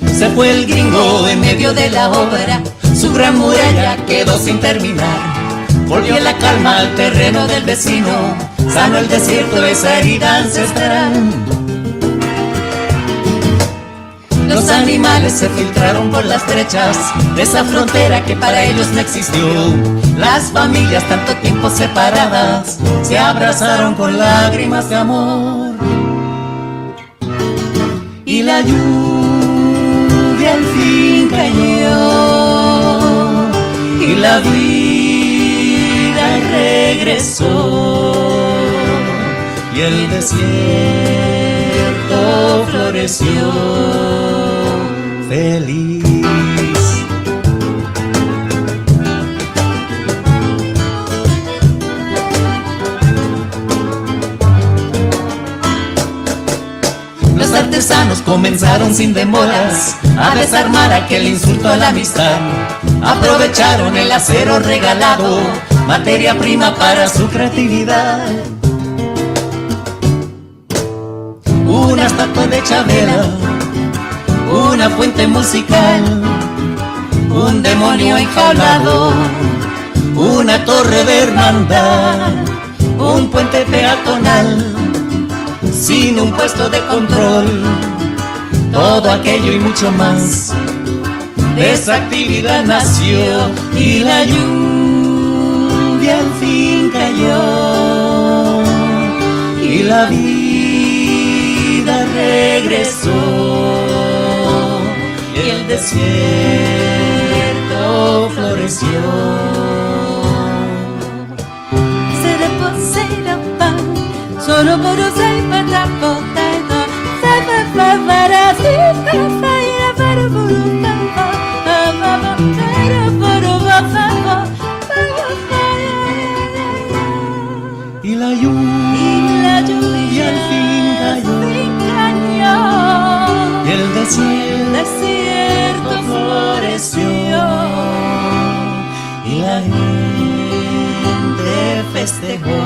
Se fue el gringo en medio de la obra, su gran muralla quedó sin terminar. Volvió la calma al terreno del vecino, sanó el desierto, esa herida ancestral. Los animales se filtraron por las brechas de esa frontera que para ellos no existió. Las familias tanto tiempo separadas se abrazaron con lágrimas de amor. Y la lluvia al fin cayó y la vida regresó y el desierto floreció feliz. Los artesanos comenzaron sin demoras a desarmar aquel insulto a la amistad. Aprovecharon el acero regalado, materia prima para su creatividad. Una estatua de Chabela, una fuente musical, un demonio enjaulado, una torre de hermandad, un puente peatonal sin un puesto de control. Todo aquello y mucho más de esa actividad nació, y la lluvia al fin cayó y la vida regresó y el desierto floreció. Solo por usar para potato, sabe para y la lluvia al fin cayó y el desierto floreció y la gente festejó.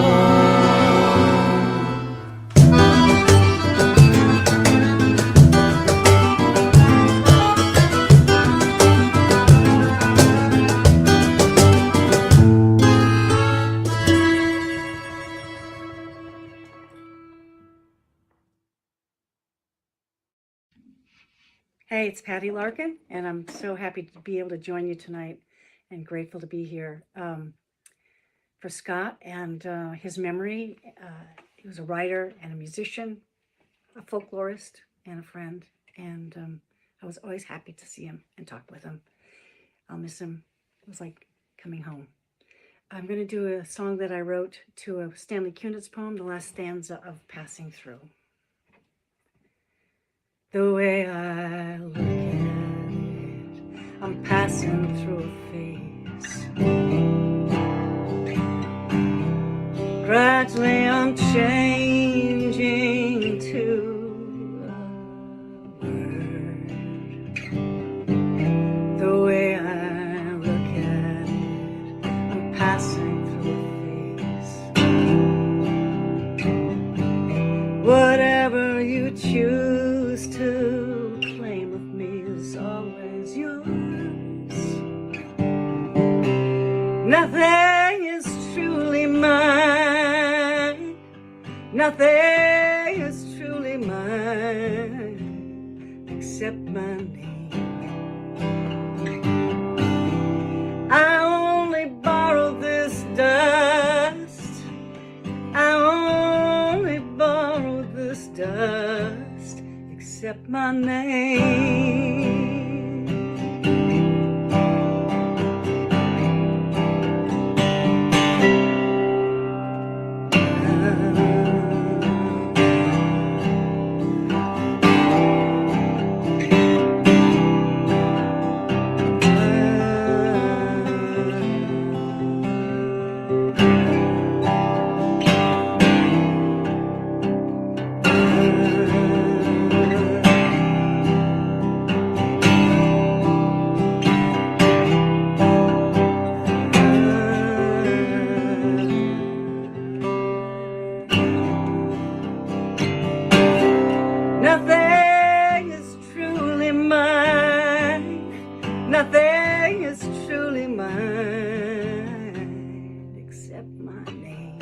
Hey, it's Patty Larkin, and I'm so happy to be able to join you tonight and grateful to be here for Scott and his memory. He was a writer and a musician, a folklorist, and a friend, and I was always happy to see him and talk with him. I'll miss him. It was like coming home. I'm going to do a song that I wrote to a Stanley Kunitz poem, the last stanza of Passing Through. The way I look at it, I'm passing through a phase. Gradually I'm changing to a word. The way I look at it, I'm passing through a phase. Whatever you choose to claim of me is always yours. Nothing is truly mine. Nothing is truly mine except my name. I only borrow this dust. I only borrow this dust except my name. Nothing is truly mine. Nothing is truly mine except my name.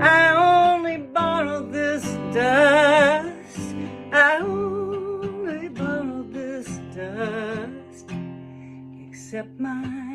I only borrow this dust. I only borrow this dust except my name.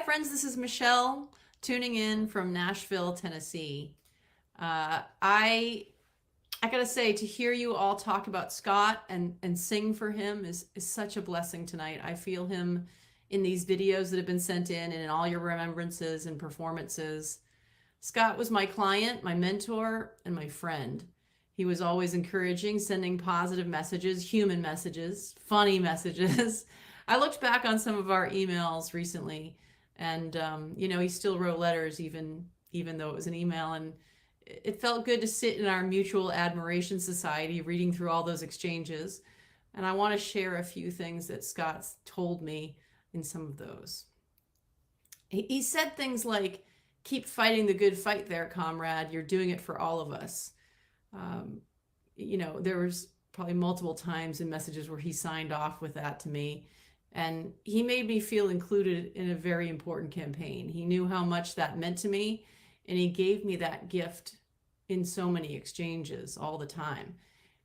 friends. This is Michelle tuning in from Nashville, Tennessee. I gotta say, to hear you all talk about Scott and sing for him is such a blessing tonight. I feel him in these videos that have been sent in and in all your remembrances and performances. Scott was my client, my mentor, and my friend. He was always encouraging, sending positive messages, human messages, funny messages. I looked back on some of our emails recently, and he still wrote letters even though it was an email, and it felt good to sit in our mutual admiration society reading through all those exchanges. And I want to share a few things that Scott's told me in some of those. He said things like, "Keep fighting the good fight there, comrade. You're doing it for all of us." There was probably multiple times in messages where he signed off with that to me. And he made me feel included in a very important campaign. He knew how much that meant to me, and he gave me that gift in so many exchanges all the time,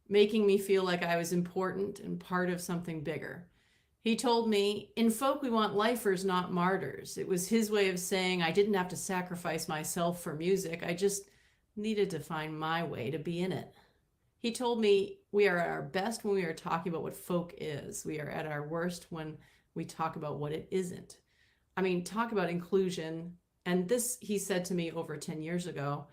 making me feel like I was important and part of something bigger. He told me, "In folk, we want lifers, not martyrs." It was his way of saying I didn't have to sacrifice myself for music. I just needed to find my way to be in it. He told me we are at our best when we are talking about what folk is. We are at our worst when we talk about what it isn't. I mean, talk about inclusion. And this, he said to me over 10 years ago.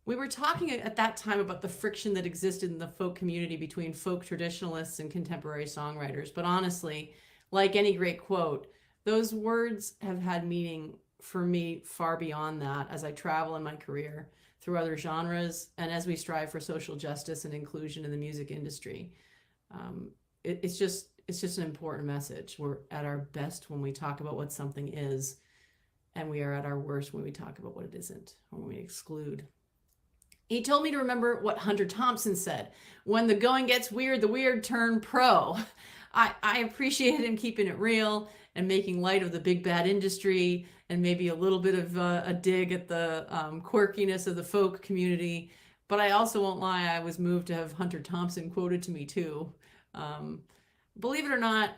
We were talking at that time about the friction that existed in the folk community between folk traditionalists and contemporary songwriters. But honestly, like any great quote, those words have had meaning for me far beyond that as I travel in my career through other genres and as we strive for social justice and inclusion in the music industry. It's just an important message. We're at our best when we talk about what something is, and we are at our worst when we talk about what it isn't, or when we exclude. He told me to remember what Hunter Thompson said: "When the going gets weird, the weird turn pro." I appreciated him keeping it real and making light of the big bad industry, and maybe a little bit of a dig at the quirkiness of the folk community. But I also won't lie, I was moved to have Hunter Thompson quoted to me too. Believe it or not,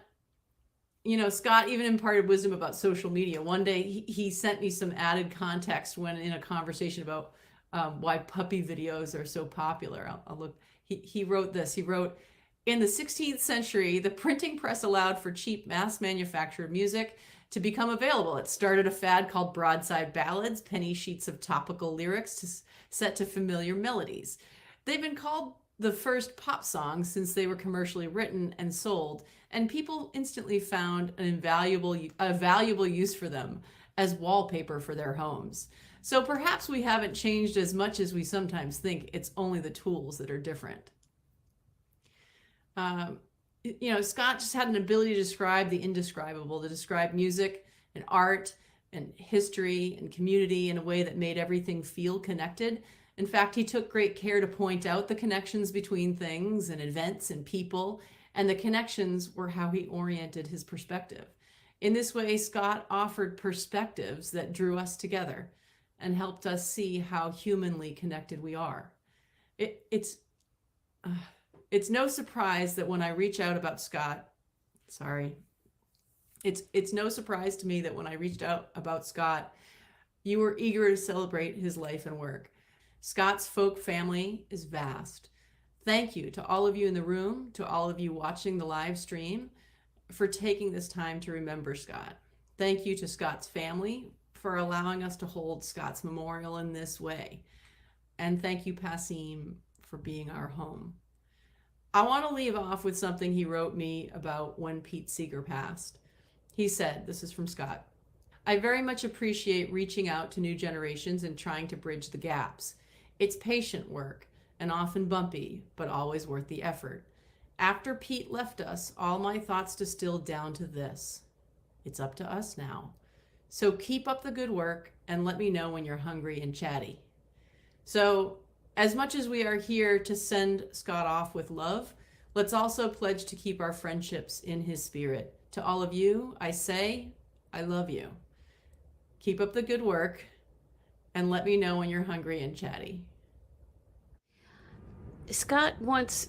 Scott even imparted wisdom about social media. One day he sent me some added context when in a conversation about why puppy videos are so popular. I'll look. He wrote this. He wrote, "In the 16th century, the printing press allowed for cheap mass-manufactured music to become available. It started a fad called broadside ballads, penny sheets of topical lyrics set to familiar melodies. They've been called the first pop songs since they were commercially written and sold, and people instantly found a valuable use for them as wallpaper for their homes. So perhaps we haven't changed as much as we sometimes think. It's only the tools that are different." Scott just had an ability to describe the indescribable, to describe music and art and history and community in a way that made everything feel connected. In fact, he took great care to point out the connections between things and events and people, and the connections were how he oriented his perspective. In this way, Scott offered perspectives that drew us together and helped us see how humanly connected we are. It's no surprise that when I reach out about Scott, it's no surprise to me that when I reached out about Scott, you were eager to celebrate his life and work. Scott's folk family is vast. Thank you to all of you in the room, to all of you watching the live stream, for taking this time to remember Scott. Thank you to Scott's family for allowing us to hold Scott's memorial in this way. And thank you, Passim, for being our home. I want to leave off with something he wrote me about when Pete Seeger passed. He said, this is from Scott, "I very much appreciate reaching out to new generations and trying to bridge the gaps. It's patient work and often bumpy, but always worth the effort. After Pete left us, all my thoughts distilled down to this: it's up to us now. So keep up the good work and let me know when you're hungry and chatty." So as much as we are here to send Scott off with love, let's also pledge to keep our friendships in his spirit. To all of you, I say, I love you. Keep up the good work and let me know when you're hungry and chatty. Scott once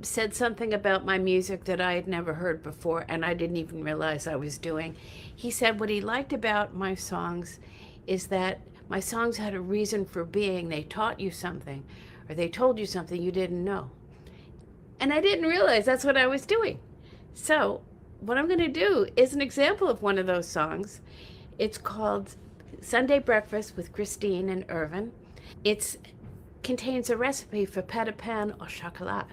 said something about my music that I had never heard before, and I didn't even realize I was doing. He said what he liked about my songs is that my songs had a reason for being. They taught you something, or they told you something you didn't know. And I didn't realize that's what I was doing. So what I'm going to do is an example of one of those songs. It's called Sunday Breakfast with Christine and Irvin. It contains a recipe for pâte à pain au chocolat.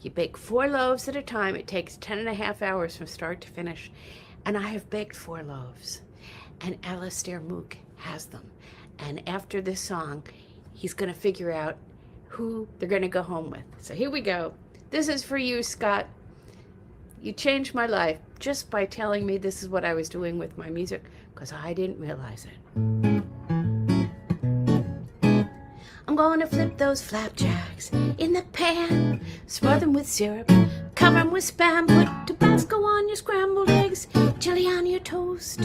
You bake 4 loaves at a time. It takes 10.5 hours from start to finish. And I have baked 4 loaves. And Alastair Mook has them. And after this song, he's going to figure out who they're going to go home with. So here we go. This is for you, Scott. You changed my life just by telling me this is what I was doing with my music, because I didn't realize it. I'm going to flip those flapjacks in the pan, smother them with syrup, cover them with Spam, put Tabasco on your scrambled eggs, chili on your toast.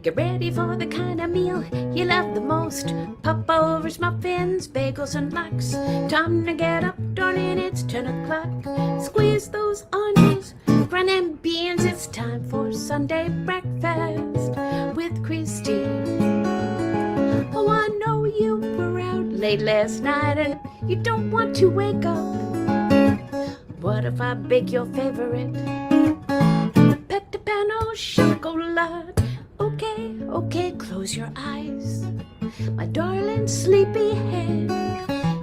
Get ready for the kind of meal you love the most. Popovers, muffins, bagels, and lox. Time to get up, darling, it's 10 o'clock. Squeeze those oranges, grind them beans. It's time for Sunday breakfast with Christine. Oh, I know you were out late last night and you don't want to wake up. What if I bake your favorite pâte à pain au chocolat? Okay, okay, close your eyes, my darling sleepy head.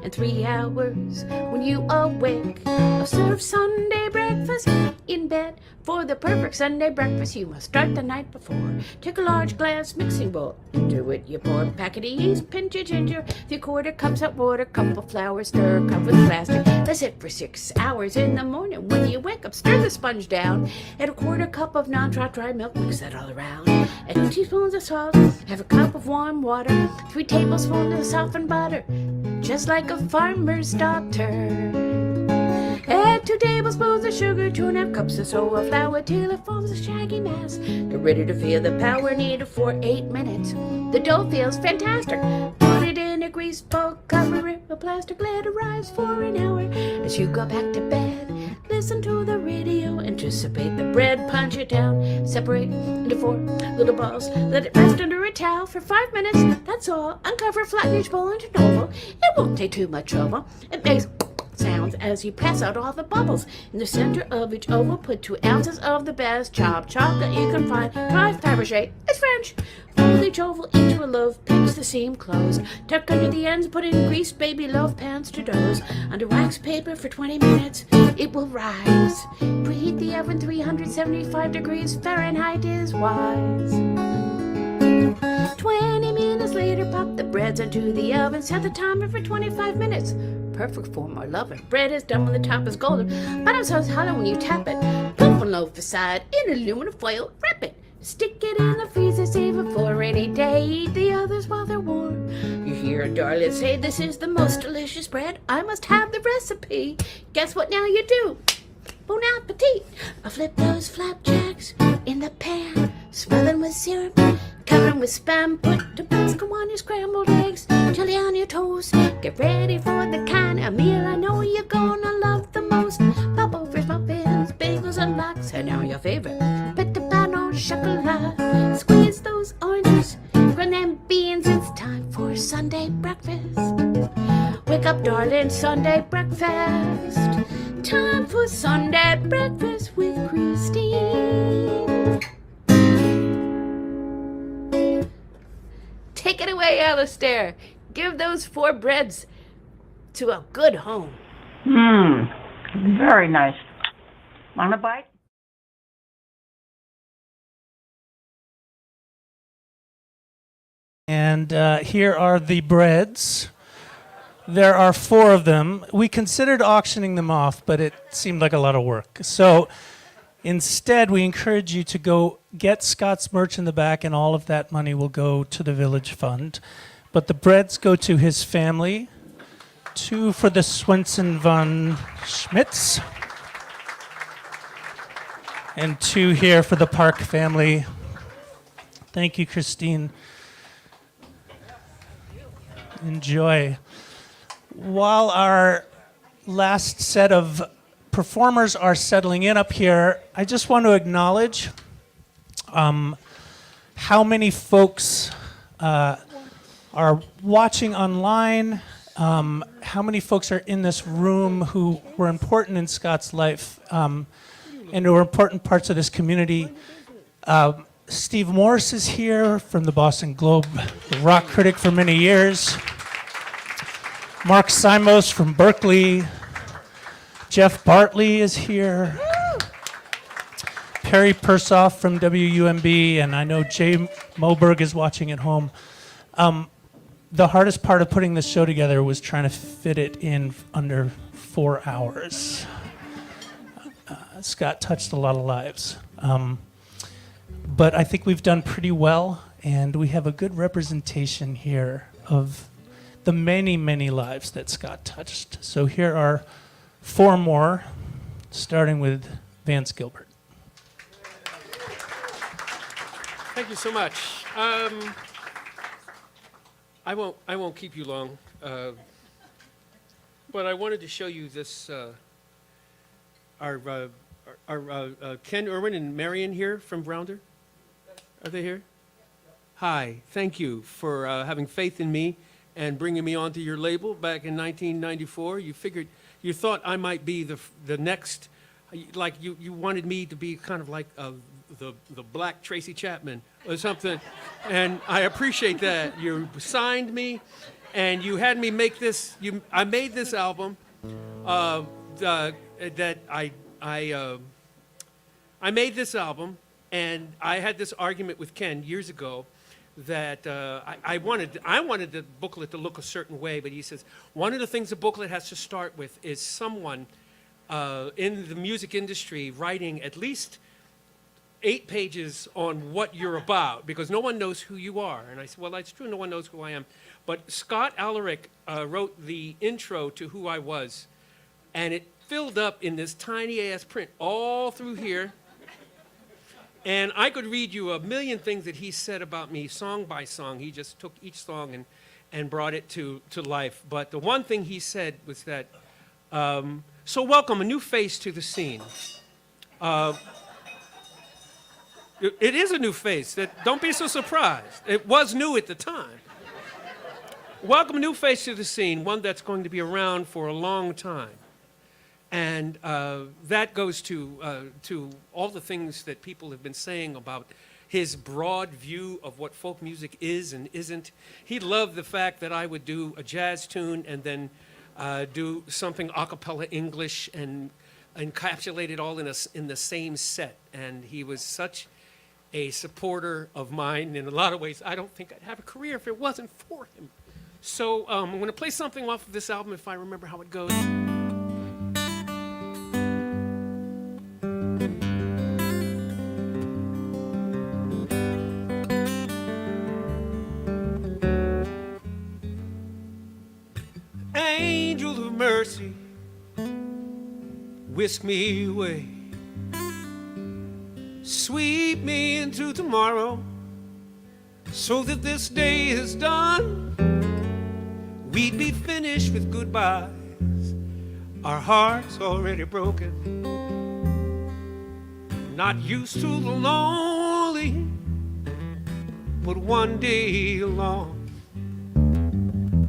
In 3 hours, when you awake, I'll serve Sunday breakfast in bed. For the perfect Sunday breakfast, you must start the night before. Take a large glass mixing bowl, into it you pour a packet of yeast, pinch of ginger, 3/4 cups hot water, cup of flour, stir, cover with plastic. Let sit for 6 hours. In the morning, when you wake up, stir the sponge down. Add a 1/4 cup of non-trot dry milk, mix that all around. Add 2 teaspoons of salt, have a cup of warm water, 3 tablespoons of softened butter, just like a farmer's daughter. Add 2 tablespoons of sugar, 2½ cups of soda flour till it forms a shaggy mass. Get ready to feel the power needed for 8 minutes. The dough feels fantastic. Put it in a grease bowl, cover it with plastic, let it rise for an hour. As you go back to bed, listen to the radio, anticipate the bread, punch it down, separate into 4 little balls, let it rest under a towel for 5 minutes. That's all. Uncover, flatten each bowl into an oval. It won't take too much trouble. It makes sounds as you pass out all the bubbles. In the center of each oval, put 2 ounces of the best chopped chocolate you can find. Try Fabergé, it's French. Fold each oval into a loaf, pinch the seam closed. Tuck under the ends, put in greased baby loaf pans to doze. Under wax paper for 20 minutes, it will rise. Preheat the oven 375 degrees Fahrenheit is wise. 20 minutes later, pop the breads into the oven. Set the timer for 25 minutes. Perfect for my lover. Bread is done when the top is golden. Bottom sounds hollow when you tap it. Put one loaf aside in aluminum foil. Wrap it. Stick it in the freezer. Save it for a rainy day. Eat the others while they're warm. You hear a darling say, "This is the most delicious bread. I must have the recipe." Guess what now you do? Bon appetit. I flip those flapjacks in the pan. Smother them with syrup. Cover them with Spam. Put Tabasco on your scrambled eggs. Chili on your toast. Get ready for the kind of meal I know you're gonna love the most. Popovers, muffins, bagels, and lox. And now your favorite pâte à pain au chocolat. Squeeze those oranges, grind them beans. It's time for Sunday breakfast. Wake up, darling, Sunday breakfast. Time for Sunday breakfast with Christine. Take it away, Alastair. Give those 4 breads to a good home. Very nice. Want a bite? And here are the breads. There are 4 of them. We considered auctioning them off, but it seemed like a lot of work. So instead, we encourage you to go get Scott's merch in the back, and all of that money will go to the Village Fund. But the breads go to his family, 2 for the Swenson von Schmitz, and 2 here for the Park family. Thank you, Christine. Enjoy. While our last set of performers are settling in up here, I just want to acknowledge how many folks are watching online, how many folks are in this room who were important in Scott's life and who are important parts of this community. Steve Morris is here from the Boston Globe, the rock critic for many years. Mark Simos from Berkeley. Jeff Bartley is here. Perry Persoff from WUMB, and I know Jay Moberg is watching at home. The hardest part of putting this show together was trying to fit it in under 4 hours. Scott touched a lot of lives. But I think we've done pretty well, and we have a good representation here of the many, many lives that Scott touched. So here are 4 more, starting with Vance Gilbert. Thank you so much. I won't keep you long, but I wanted to show you this. Our Ken Irwin and Marion here from Rounder. Are they here? Hi. Thank you for having faith in me and bringing me onto your label back in 1994. You thought I might be the next, like you wanted me to be kind of like the black Tracy Chapman or something, and I appreciate that. You signed me, and you had me make this. I made this album that I made this album, and I had this argument with Ken years ago that I wanted the booklet to look a certain way, but he says one of the things the booklet has to start with is someone in the music industry writing at least 8 pages on what you're about, because no one knows who you are. And I said, well, that's true, no one knows who I am. But Scott Alarik wrote the intro to who I was, and it filled up in this tiny-ass print all through here. And I could read you a million things that he said about me, song by song. He just took each song and brought it to life. But the one thing he said was that, so welcome a new face to the scene. It is a new face. Don't be so surprised. It was new at the time. Welcome a new face to the scene, one that's going to be around for a long time. And that goes to all the things that people have been saying about his broad view of what folk music is and isn't. He loved the fact that I would do a jazz tune and then do something a cappella English and encapsulate it all in the same set. And he was such a supporter of mine in a lot of ways. I don't think I'd have a career if it wasn't for him. So I'm going to play something off of this album if I remember how it goes. Angel of mercy, whisk me away. Sweep me into tomorrow, so that this day is done. We'd be finished with goodbyes, our hearts already broken. Not used to the lonely, but one day alone.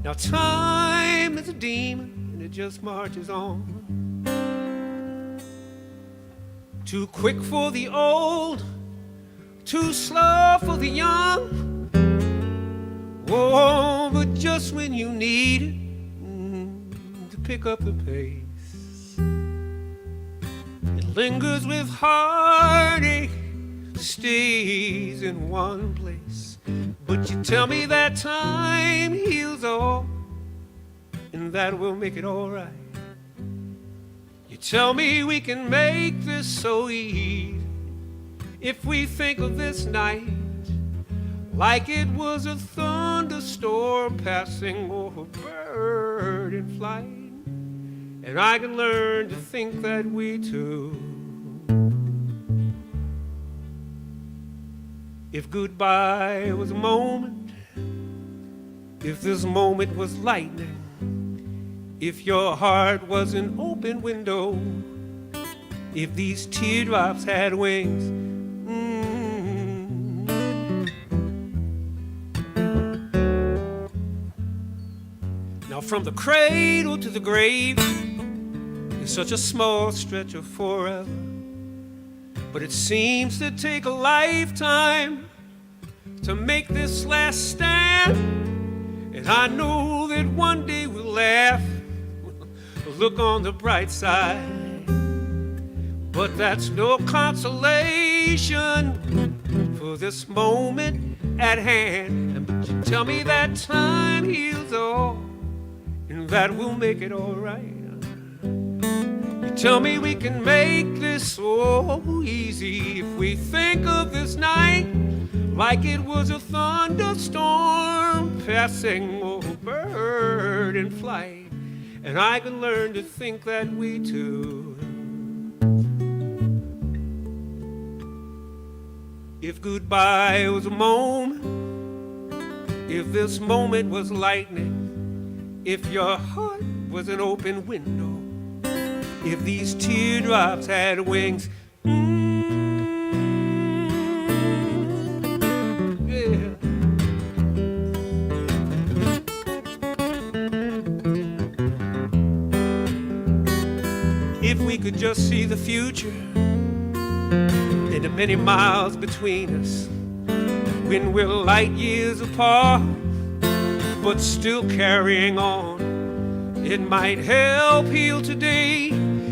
Now time is a demon, and it just marches on. Too quick for the old, too slow for the young. Oh, but just when you need it to pick up the pace, it lingers with heartache, stays in one place. But you tell me that time heals all, and that will make it all right. You tell me we can make this so easy if we think of this night like it was a thunderstorm passing over a bird in flight. And I can learn to think that we too. If goodbye was a moment, if this moment was lightning, if your heart was an open window, if these teardrops had wings. Now from the cradle to the grave is such a small stretch of forever, but it seems to take a lifetime to make this last stand. And I know that one day we'll laugh, look on the bright side, but that's no consolation for this moment at hand. But you tell me that time heals all, and that we'll make it all right. You tell me we can make this so easy if we think of this night like it was a thunderstorm passing over in flight. And I can learn to think that we too. If goodbye was a moment, if this moment was lightning, if your heart was an open window, if these teardrops had wings, yeah. If we could just see the future and the many miles between us, when we're light years apart, but still carrying on. It might help heal today,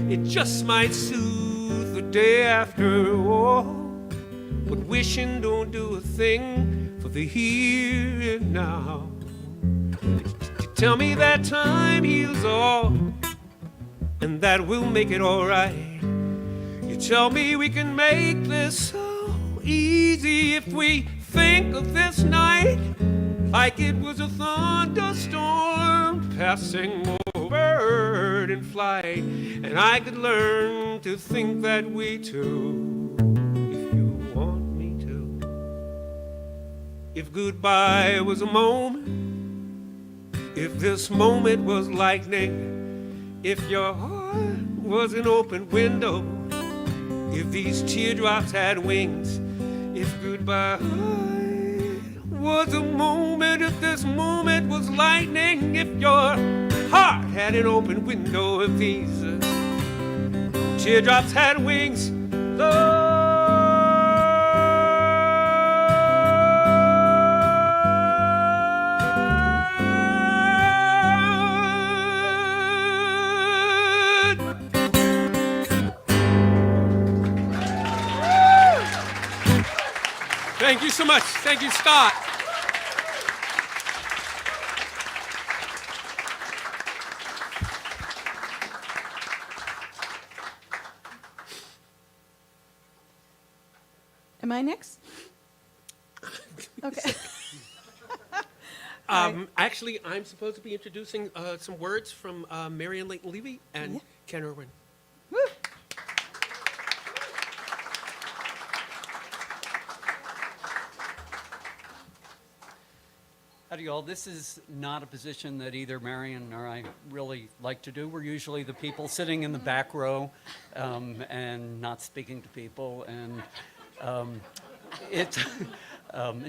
it just might soothe the day after all. But wishing don't do a thing for the here and now. You tell me that time heals all, and that we'll make it all right. You tell me we can make this so easy if we think of this night like it was a thunderstorm passing over in flight. And I could learn to think that we too, if you want me to. If goodbye was a moment, if this moment was lightning, if your heart was an open window, if these teardrops had wings, if goodbye was a moment, if this moment was lightning, if your heart had an open window, if these teardrops had wings, Lord. Thank you so much. Thank you, Scott. Am I next? Okay. Actually, I'm supposed to be introducing some words from Marion Leighton Levy and Ken Irwin. Woo. Howdy, all. This is not a position that either Marion or I really like to do. We're usually the people sitting in the back row and not speaking to people, and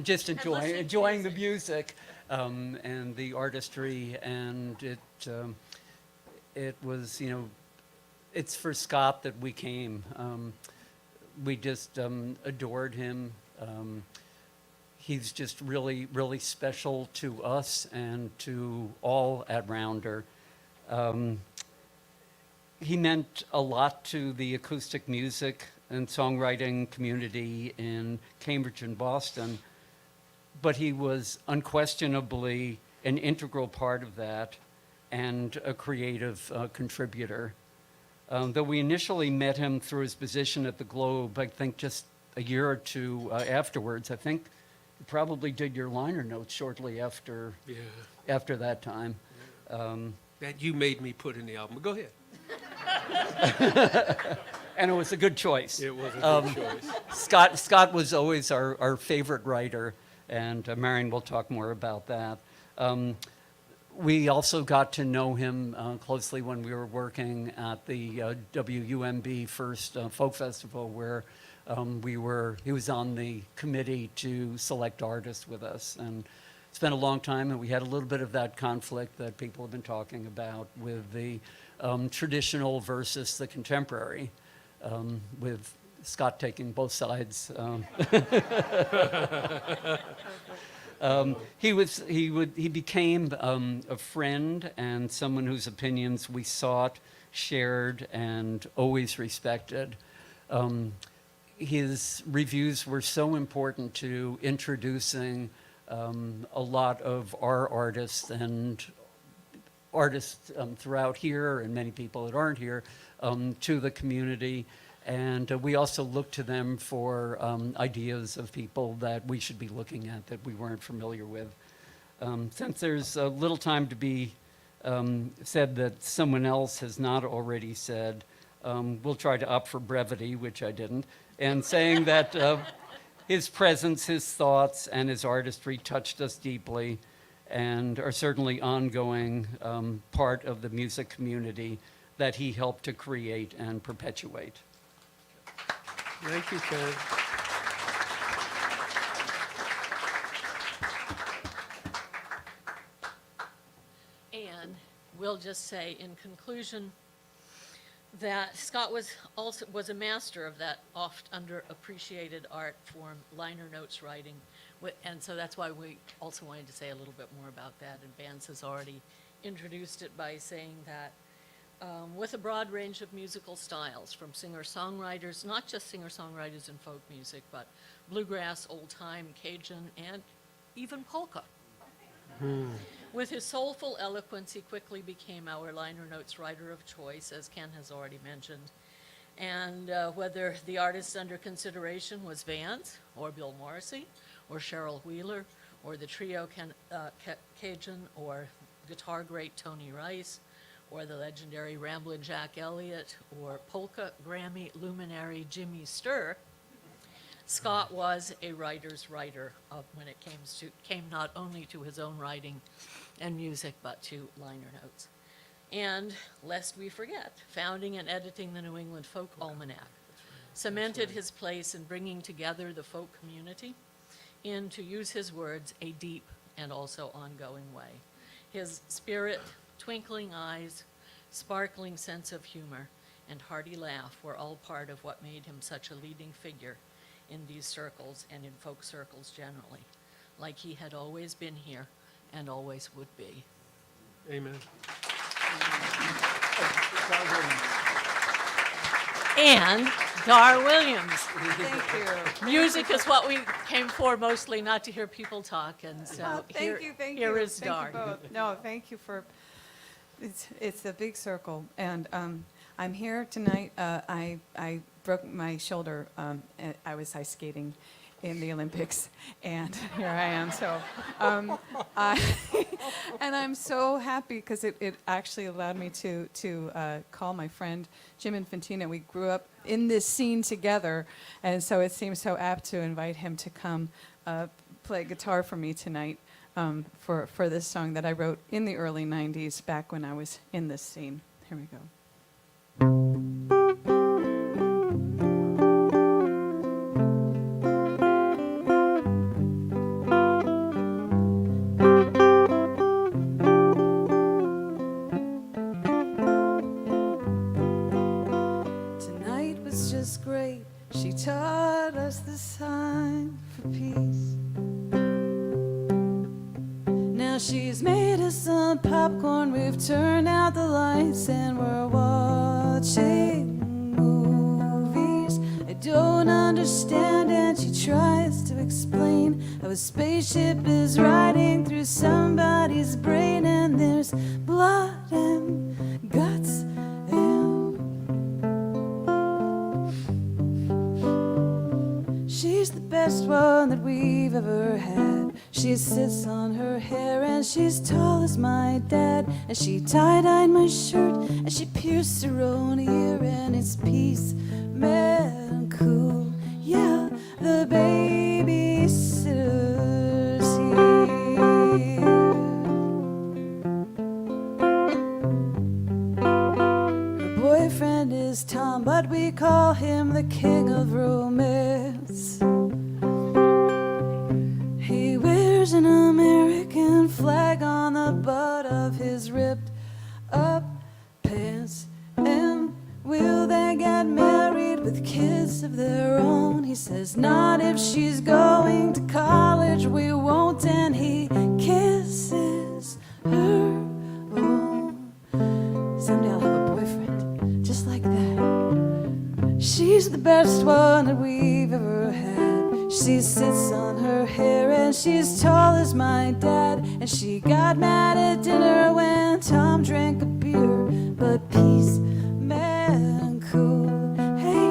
just enjoying the music and the artistry, and it was, it's for Scott that we came. We just adored him. He's just really, really special to us and to all at Rounder. He meant a lot to the acoustic music and songwriting community in Cambridge and Boston, but he was unquestionably an integral part of that and a creative contributor. Though we initially met him through his position at the Globe, I think just a year or two afterwards. I think you probably did your liner notes shortly after that time. That you made me put in the album. Go ahead. And it was a good choice. It was a good choice. Scott was always our favorite writer, and Marion will talk more about that. we also got to know him closely when we were working at the WUMB First Folk Festival, where he was on the committee to select artists with us. And it's been a long time, and we had a little bit of that conflict that people have been talking about with the traditional versus the contemporary, with Scott taking both sides. He became a friend and someone whose opinions we sought, shared, and always respected. His reviews were so important to introducing a lot of our artists and artists throughout here, and many people that aren't here, to the community. And we also look to them for ideas of people that we should be looking at that we weren't familiar with. Since there's a little time to be said that someone else has not already said, we'll try to opt for brevity, which I didn't, and saying that his presence, his thoughts, and his artistry touched us deeply and are certainly ongoing part of the music community that he helped to create and perpetuate. Thank you, Ken. And we'll just say in conclusion that Scott was a master of that oft underappreciated art form, liner notes writing. And so that's why we also wanted to say a little bit more about that. And Vance has already introduced it by saying that with a broad range of musical styles, from singer-songwriters, not just singer-songwriters in folk music, but bluegrass, old-time, Cajun, and even polka. With his soulful eloquence, he quickly became our liner notes writer of choice, as Ken has already mentioned. And whether the artist under consideration was Vance, or Bill Morrissey, or Cheryl Wheeler, or the trio Cajun, or guitar great Tony Rice, or the legendary Ramblin' Jack Elliott, or polka Grammy luminary Jimmy Sturr, Scott was a writer's writer when it came not only to his own writing and music, but to liner notes. And lest we forget, founding and editing the New England Folk Almanac cemented his place in bringing together the folk community in, to use his words, a deep and also ongoing way. His spirit, twinkling eyes, sparkling sense of humor, and hearty laugh were all part of what made him such a leading figure in these circles and in folk circles generally, like he had always been here and always would be. Amen. And Dar Williams. Thank you. Music is what we came for mostly, not to hear people talk, and so Thank you. here is Thank Dar. you both. No, thank you for, it's a big circle, and I'm here tonight. I broke my shoulder. I was ice skating in the Olympics, and here I am. So, and I'm so happy because it actually allowed me to call my friend Jim Infantina. We grew up in this scene together, and so it seems so apt to invite him to come play guitar for me tonight for this song that I wrote in the early 90s, back when I was in this scene. Here we go. Tonight was just great. She taught us the sign for peace. Now she's made us some popcorn. We've turned out the lights and we're watching movies. I don't understand, and she tries to explain how a spaceship is riding through somebody's brain, and there's blood and guts and she's the best one that we've ever had. She sits on her hair and she's tall as my dad, and she tie-dyed my shirt and she pierced her own ear, and it's peace, man, cool. Yeah, the babysitter's here. romance. He wears an American flag on the butt of his ripped up pants. And will they get married with kids of their own? He says, not if she's going to college, we won't. And he kisses her. Oh, someday I'll have a boyfriend just like that. She's the best one that we've ever had. She sits on her hair and she's tall as my dad. And she got mad at dinner when Tom drank a beer. But peace, man, cool. Hey,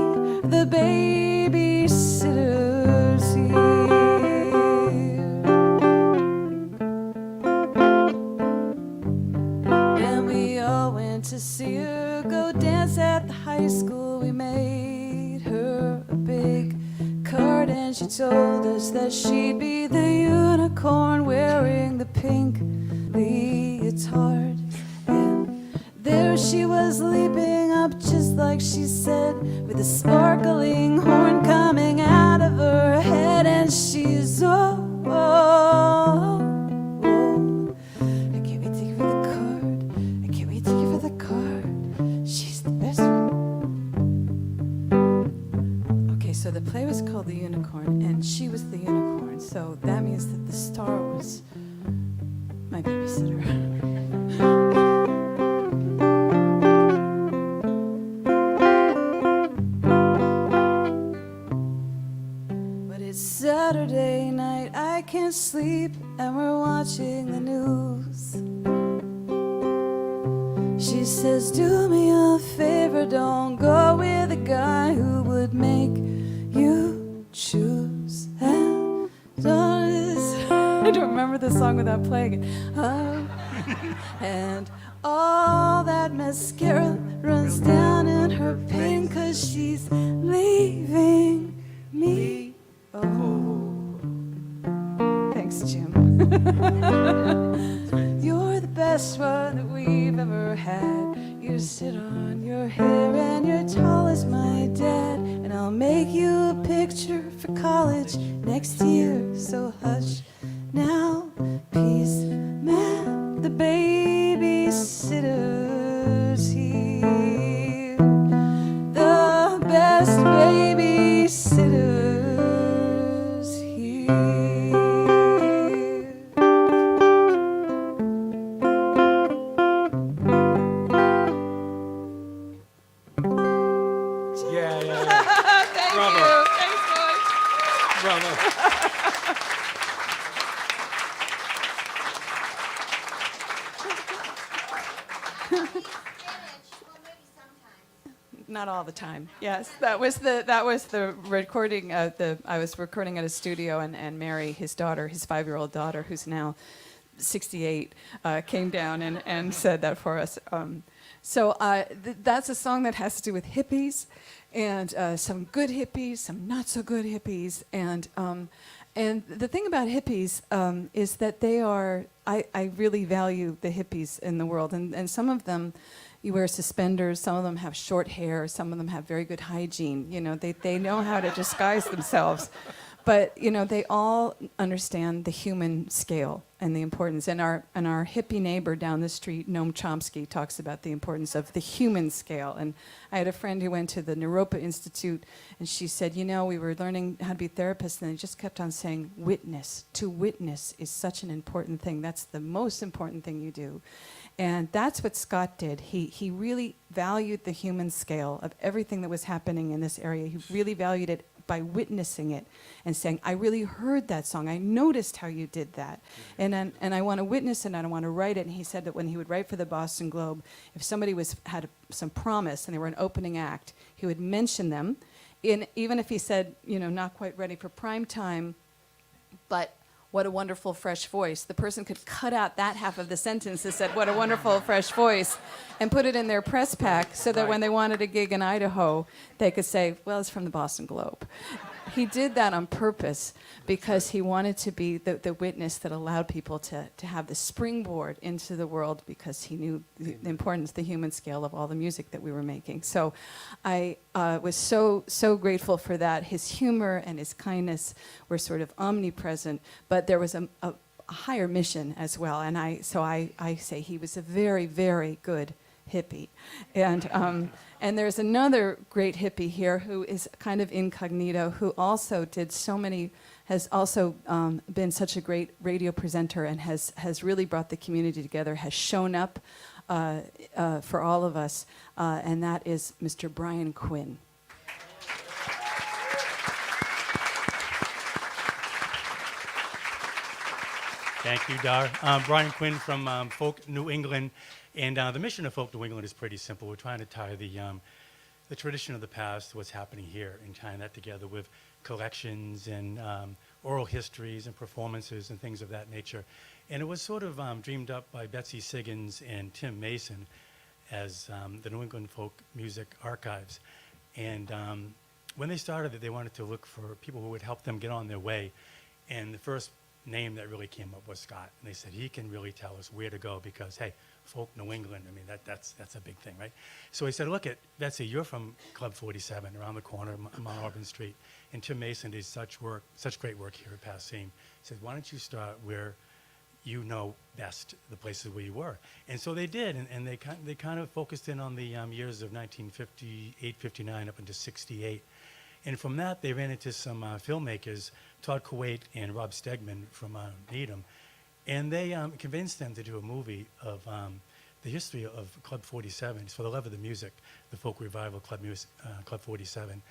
the babysitter's here. And we all went to see her go dance at the high school. We made her a big card and she told us that she'd be the unicorn wearing the pink leotard. And there she was leaping up just like she said, with a sparkling horn coming out of her head. And she's oh, oh, oh. I can't wait to give her the card. I can't wait to give her the card. She's the best one. Okay, so the play was called The Unicorn, and she was the unicorn. So that means that the star was my babysitter. But it's Saturday night, I can't sleep, and we're watching the news. She says, do me a favor, don't go with a guy who would make you choose. And I don't remember the song without playing it. Oh, and all that mascara runs down in her pink, 'cause she's leaving me. Oh, thanks, Jim. You're the best one that we've ever had. You sit on your hair and you're tall as my dad. And I'll make you a picture for college next year. So hush now, peace, man, the babysitter's here. The best babysitter's here. Thank Bravo. you. Thanks, boys. Bravo. Not all the time. Yes, that was the recording. I was recording at a studio, and Mary, his daughter, his 5-year-old daughter, who's now 68, came down and said that for us. So that's a song that has to do with hippies, and some good hippies, some not so good hippies, and the thing about hippies is that they are. I really value the hippies in the world, and some of them. You wear suspenders, some of them have short hair, some of them have very good hygiene. You know, they know how to disguise themselves. But, you know, they all understand the human scale and the importance. And our hippie neighbor down the street, Noam Chomsky, talks about the importance of the human scale. And I had a friend who went to the Naropa Institute, and she said, you know, we were learning how to be therapists, and they just kept on saying, witness. To witness is such an important thing. That's the most important thing you do. And that's what Scott did. He really valued the human scale of everything that was happening in this area. He really valued it by witnessing it and saying, I really heard that song. I noticed how you did that. And I want to witness it and I want to write it. And he said that when he would write for the Boston Globe, if somebody had some promise and they were an opening act, he would mention them. Even if he said, you know, not quite ready for prime time, but what a wonderful fresh voice. The person could cut out that half of the sentence that said, what a wonderful fresh voice, and put it in their press pack so that when they wanted a gig in Idaho, they could say, well, it's from the Boston Globe. he did that on purpose because he wanted to be the witness that allowed people to have the springboard into the world, because he knew the importance, the human scale of all the music that we were making. So I was so grateful for that. His humor and his kindness were sort of omnipresent, but there was a higher mission as well. And I say he was a very, very good hippie. And there's another great hippie here who is kind of incognito, who also has also been such a great radio presenter and has really brought the community together, has shown up for all of us, and that is Mr. Brian Quinn. Thank you, Dar. Brian Quinn from Folk New England. And the mission of Folk New England is pretty simple. We're trying to tie the tradition of the past to what's happening here and tying that together with collections and oral histories and performances and things of that nature. And it was sort of dreamed up by Betsy Siggins and Tim Mason as the New England Folk Music Archives. And when they started it, they wanted to look for people who would help them get on their way. And the first name that really came up was Scott. And they said, he can really tell us where to go because, hey, Folk New England, I mean, that's a big thing, right? So he said, look at, Betsy, you're from Club 47, around the corner, Mount Auburn Street. And Tim Mason did such great work here at Passim. He said, why don't you start where you know best, the places where you were? And so they did, and they kind of focused in on the years of 1958, 59, up into 68. And from that, they ran into some filmmakers, Todd Kuwait and Rob Stegman from Needham. And they convinced them to do a movie of the history of Club 47. It's for the love of the music, the folk revival Club 47.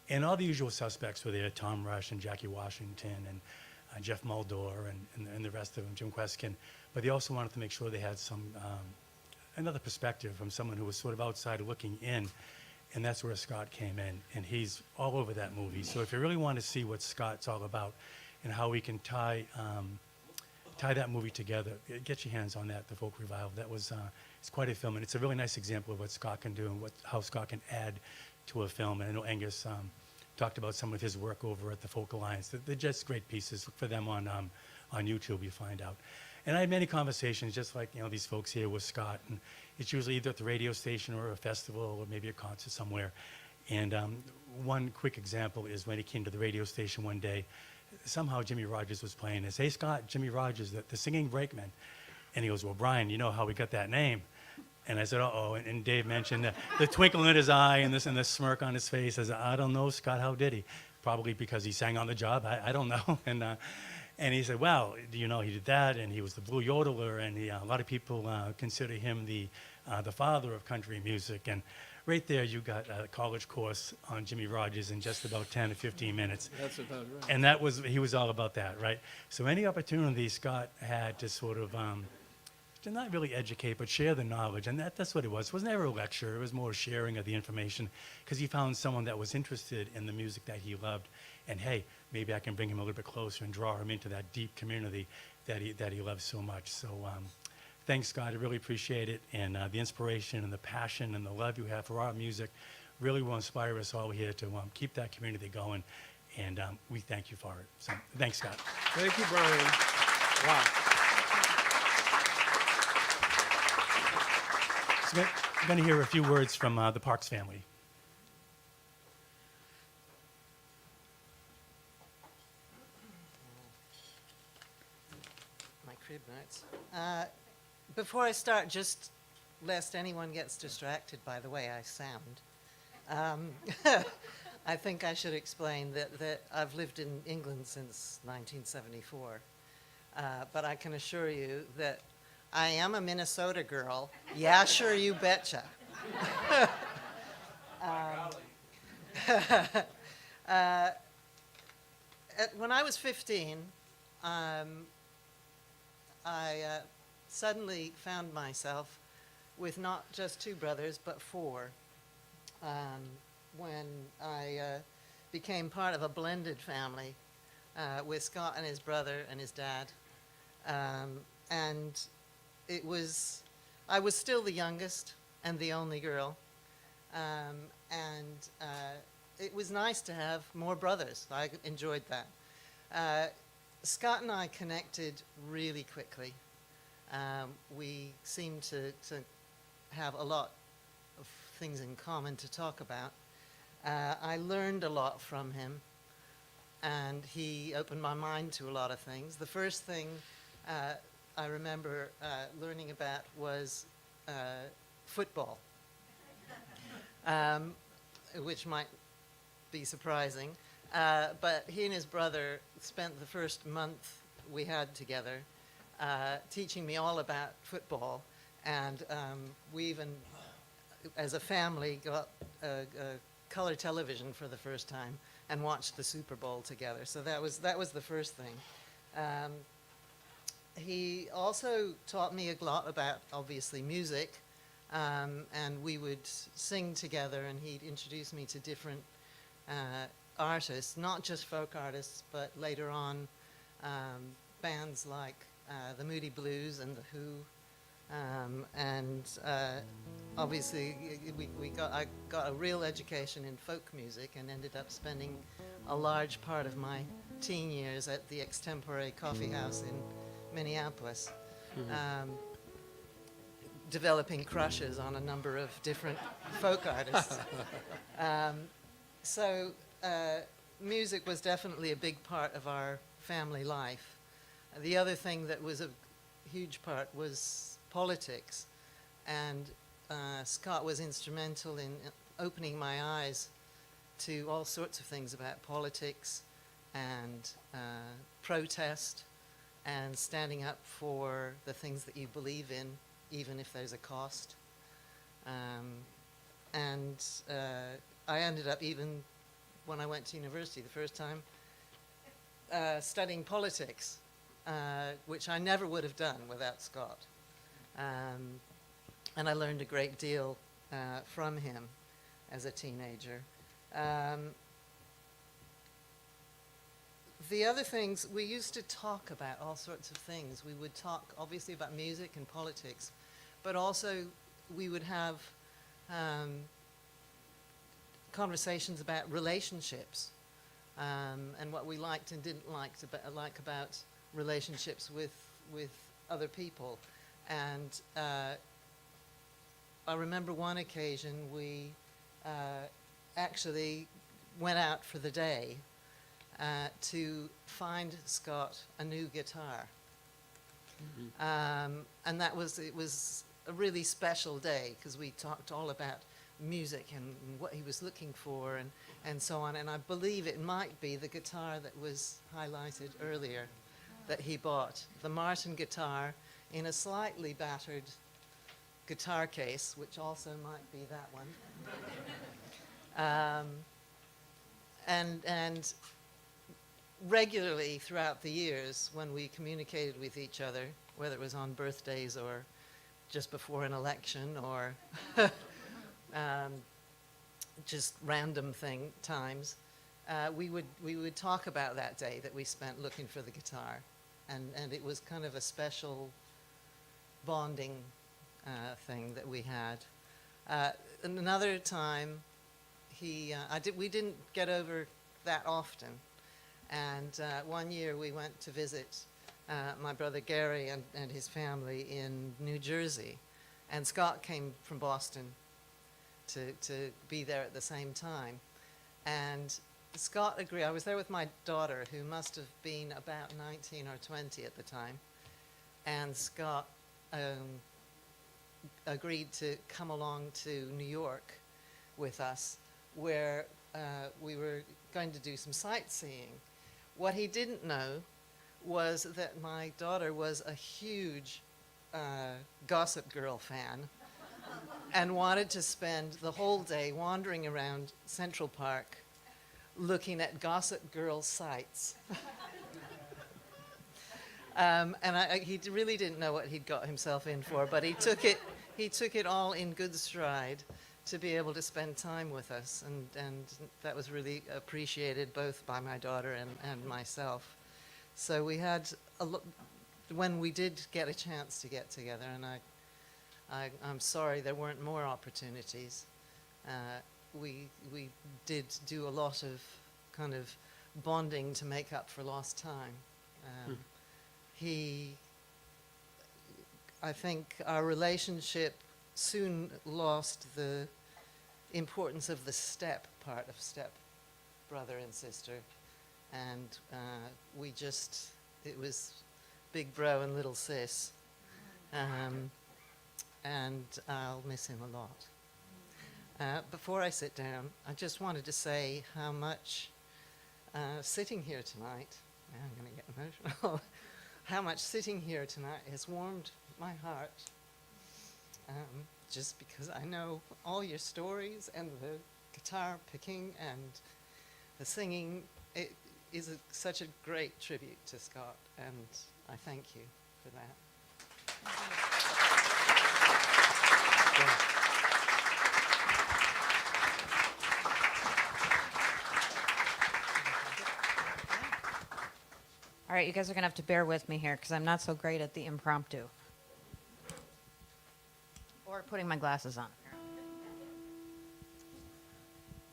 And all the usual suspects were there, Tom Rush and Jackie Washington and Jeff Muldor and the rest of them, Jim Kweskin. But they also wanted to make sure they had some another perspective from someone who was sort of outside looking in. And that's where Scott came in. And he's all over that movie. So if you really want to see what Scott's all about and how we can tie that movie together, get your hands on that, the Folk Revival. That was, it's quite a film, and it's a really nice example of what Scott can do and how Scott can add to a film. And I know Angus talked about some of his work over at the Folk Alliance. They're just great pieces. Look for them on YouTube, you find out. And I had many conversations, just like these folks here with Scott, and it's usually either at the radio station or a festival or maybe a concert somewhere. And one quick example is when he came to the radio station one day, somehow Jimmy Rogers was playing this. Hey, Scott, Jimmy Rogers, the singing brakeman. And he goes, well, Brian, you know how we got that name? And I said, uh-oh. And Dave mentioned the twinkle in his eye and the smirk on his face. I said, I don't know, Scott, how did he? Probably because he sang on the job. I don't know. And he said, well, do you know he did that? And he was the Blue Yodeler. And a lot of people consider him the father of country music. And right there, you got a college course on Jimmy Rogers in just about 10 to 15 minutes. That's about right. And he was all about that, right? So any opportunity Scott had to sort of, to not really educate, but share the knowledge, and that's what it was. It was never a lecture. It was more sharing of the information, because he found someone that was interested in the music that he loved. And hey, maybe I can bring him a little bit closer and draw him into that deep community that he loves so much. So thanks, Scott. I really appreciate it. And the inspiration and the passion and the love you have for our music really will inspire us all here to keep that community going. And we thank you for it. So thanks, Scott. Thank you, Brian. Wow. So we're going to hear a few words from the Parks family. My crib notes. Before I start, just lest anyone gets distracted by the way I sound, I think I should explain that I've lived in England since 1974, but I can assure you that I am a Minnesota girl. Yeah, sure, you betcha. When I was 15, I suddenly found myself with not just 2 brothers, but 4, when I became part of a blended family with Scott and his brother and his dad. And I was still the youngest and the only girl. And it was nice to have more brothers. I enjoyed that. Scott and I connected really quickly. We seemed to have a lot of things in common to talk about. I learned a lot from him, and he opened my mind to a lot of things. The first thing I remember learning about was football, which might be surprising. But he and his brother spent the first month we had together teaching me all about football. And we even, as a family, got a color television for the first time and watched the Super Bowl together. So that was the first thing. He also taught me a lot about, obviously, music. And we would sing together, and he'd introduce me to different artists, not just folk artists, but later on bands like the Moody Blues and the Who. And obviously, I got a real education in folk music and ended up spending a large part of my teen years at the Extempore Coffee House in Minneapolis. Developing crushes on a number of different folk artists. So music was definitely a big part of our family life. The other thing that was a huge part was politics. And Scott was instrumental in opening my eyes to all sorts of things about politics and protest and standing up for the things that you believe in, even if there's a cost. And I ended up, even when I went to university the first time, studying politics, which I never would have done without Scott. And I learned a great deal from him as a teenager. The other things, we used to talk about all sorts of things. We would talk, obviously, about music and politics, but also we would have conversations about relationships and what we liked and didn't like about relationships with other people. And I remember one occasion we actually went out for the day to find Scott a new guitar. And it was a really special day because we talked all about music and what he was looking for and so on. And I believe it might be the guitar that was highlighted earlier that he bought, the Martin guitar in a slightly battered guitar case, which also might be that one. And regularly throughout the years when we communicated with each other, whether it was on birthdays or just before an election or just random times, we would talk about that day that we spent looking for the guitar. And it was kind of a special bonding thing that we had. Another time, we didn't get over that often. And one year we went to visit my brother Gary and his family in New Jersey. And Scott came from Boston to be there at the same time. And Scott agreed. I was there with my daughter, who must have been about 19 or 20 at the time. And Scott agreed to come along to New York with us, where we were going to do some sightseeing. What he didn't know was that my daughter was a huge Gossip Girl fan and wanted to spend the whole day wandering around Central Park looking at Gossip Girl sites. He really didn't know what he'd got himself in for, but he took it all in good stride to be able to spend time with us, and that was really appreciated both by my daughter and myself. So we had when we did get a chance to get together, and I'm sorry there weren't more opportunities. we did do a lot of kind of bonding to make up for lost time. I think our relationship soon lost the importance of the step part of step brother and sister, and it was big bro and little sis, and I'll miss him a lot. Before I sit down, I just wanted to say how much sitting here tonight, I'm going to get emotional, how much sitting here tonight has warmed my heart, just because I know all your stories and the guitar picking and the singing. It is such a great tribute to Scott, and I thank you for that. All right, you guys are going to have to bear with me here because I'm not so great at the impromptu. Or putting my glasses on.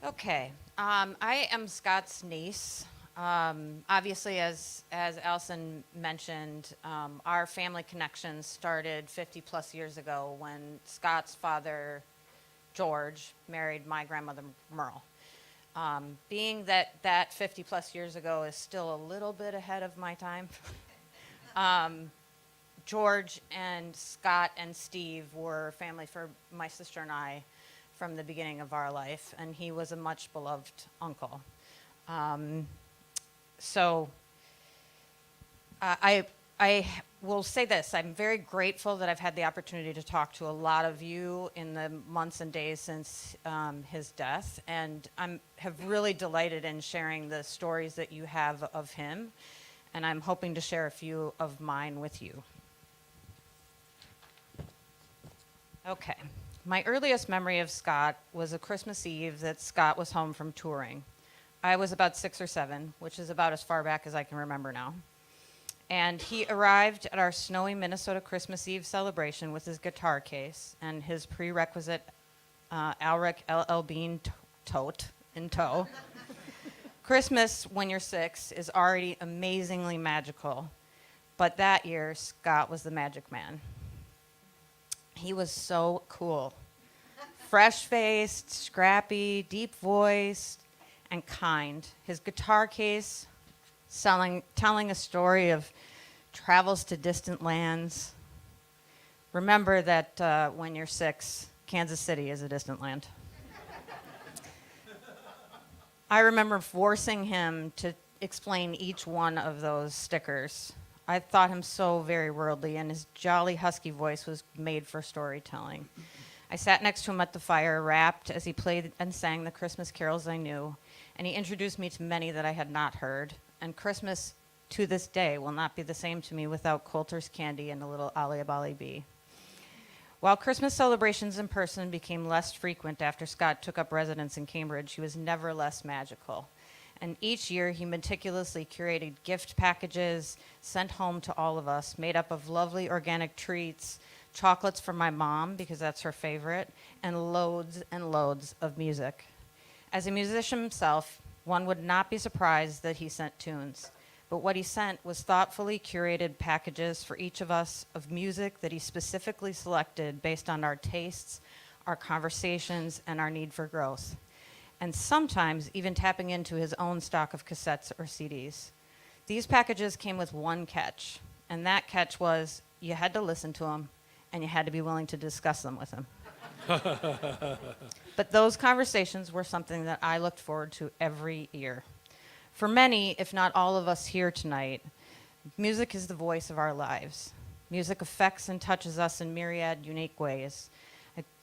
Okay, I am Scott's niece. Obviously, as Alison mentioned, our family connection started 50 plus years ago when Scott's father, George, married my grandmother, Merle. Being that 50 plus years ago is still a little bit ahead of my time. George and Scott and Steve were family for my sister and I from the beginning of our life, and he was a much beloved uncle. So I will say this, I'm very grateful that I've had the opportunity to talk to a lot of you in the months and days since his death, and have really delighted in sharing the stories that you have of him, and I'm hoping to share a few of mine with you. Okay. My earliest memory of Scott was a Christmas Eve that Scott was home from touring. I was about 6 or 7, which is about as far back as I can remember now. And he arrived at our snowy Minnesota Christmas Eve celebration with his guitar case and his prerequisite Alarik LL Bean tote in tow. Christmas, when you're 6, is already amazingly magical. But that year, Scott was the magic man. He was so cool. Fresh-faced, scrappy, deep-voiced, and kind. His guitar case telling a story of travels to distant lands. Remember that when you're 6, Kansas City is a distant land. I remember forcing him to explain each one of those stickers. I thought him so very worldly, and his jolly, husky voice was made for storytelling. I sat next to him at the fire, rapt as he played and sang the Christmas carols I knew, and he introduced me to many that I had not heard. And Christmas, to this day, will not be the same to me without Coulter's candy and a little Ali Abali bee. While Christmas celebrations in person became less frequent after Scott took up residence in Cambridge, he was never less magical. And each year, he meticulously curated gift packages sent home to all of us, made up of lovely organic treats, chocolates for my mom, because that's her favorite, and loads of music. As a musician himself, one would not be surprised that he sent tunes. But what he sent was thoughtfully curated packages for each of us of music that he specifically selected based on our tastes, our conversations, and our need for growth. And sometimes even tapping into his own stock of cassettes or CDs. These packages came with one catch, and that catch was you had to listen to them, and you had to be willing to discuss them with him. But those conversations were something that I looked forward to every year. For many, if not all of us here tonight, music is the voice of our lives. Music affects and touches us in myriad unique ways.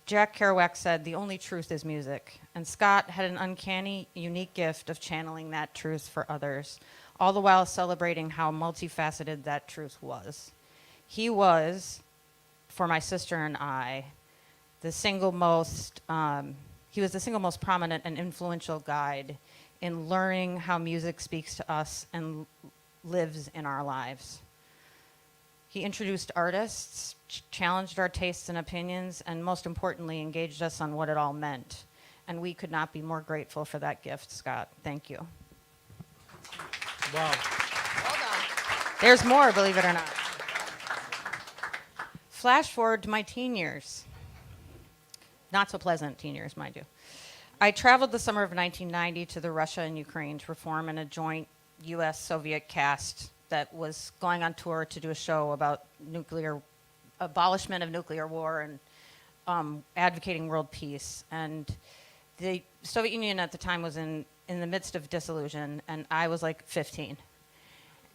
Jack Kerouac said, "The only truth is music." And Scott had an uncanny, unique gift of channeling that truth for others, all the while celebrating how multifaceted that truth was. He was, for my sister and I, he was the single most prominent and influential guide in learning how music speaks to us and lives in our lives. He introduced artists, challenged our tastes and opinions, and most importantly, engaged us on what it all meant. And we could not be more grateful for that gift, Scott. Thank you. Wow. There's more, believe it or not. Flash forward to my teen years. Not so pleasant teen years, mind you. I traveled the summer of 1990 to the Russia and Ukraine to perform in a joint U.S.-Soviet cast that was going on tour to do a show about abolishment of nuclear war and advocating world peace. And the Soviet Union at the time was in the midst of dissolution, and I was like 15.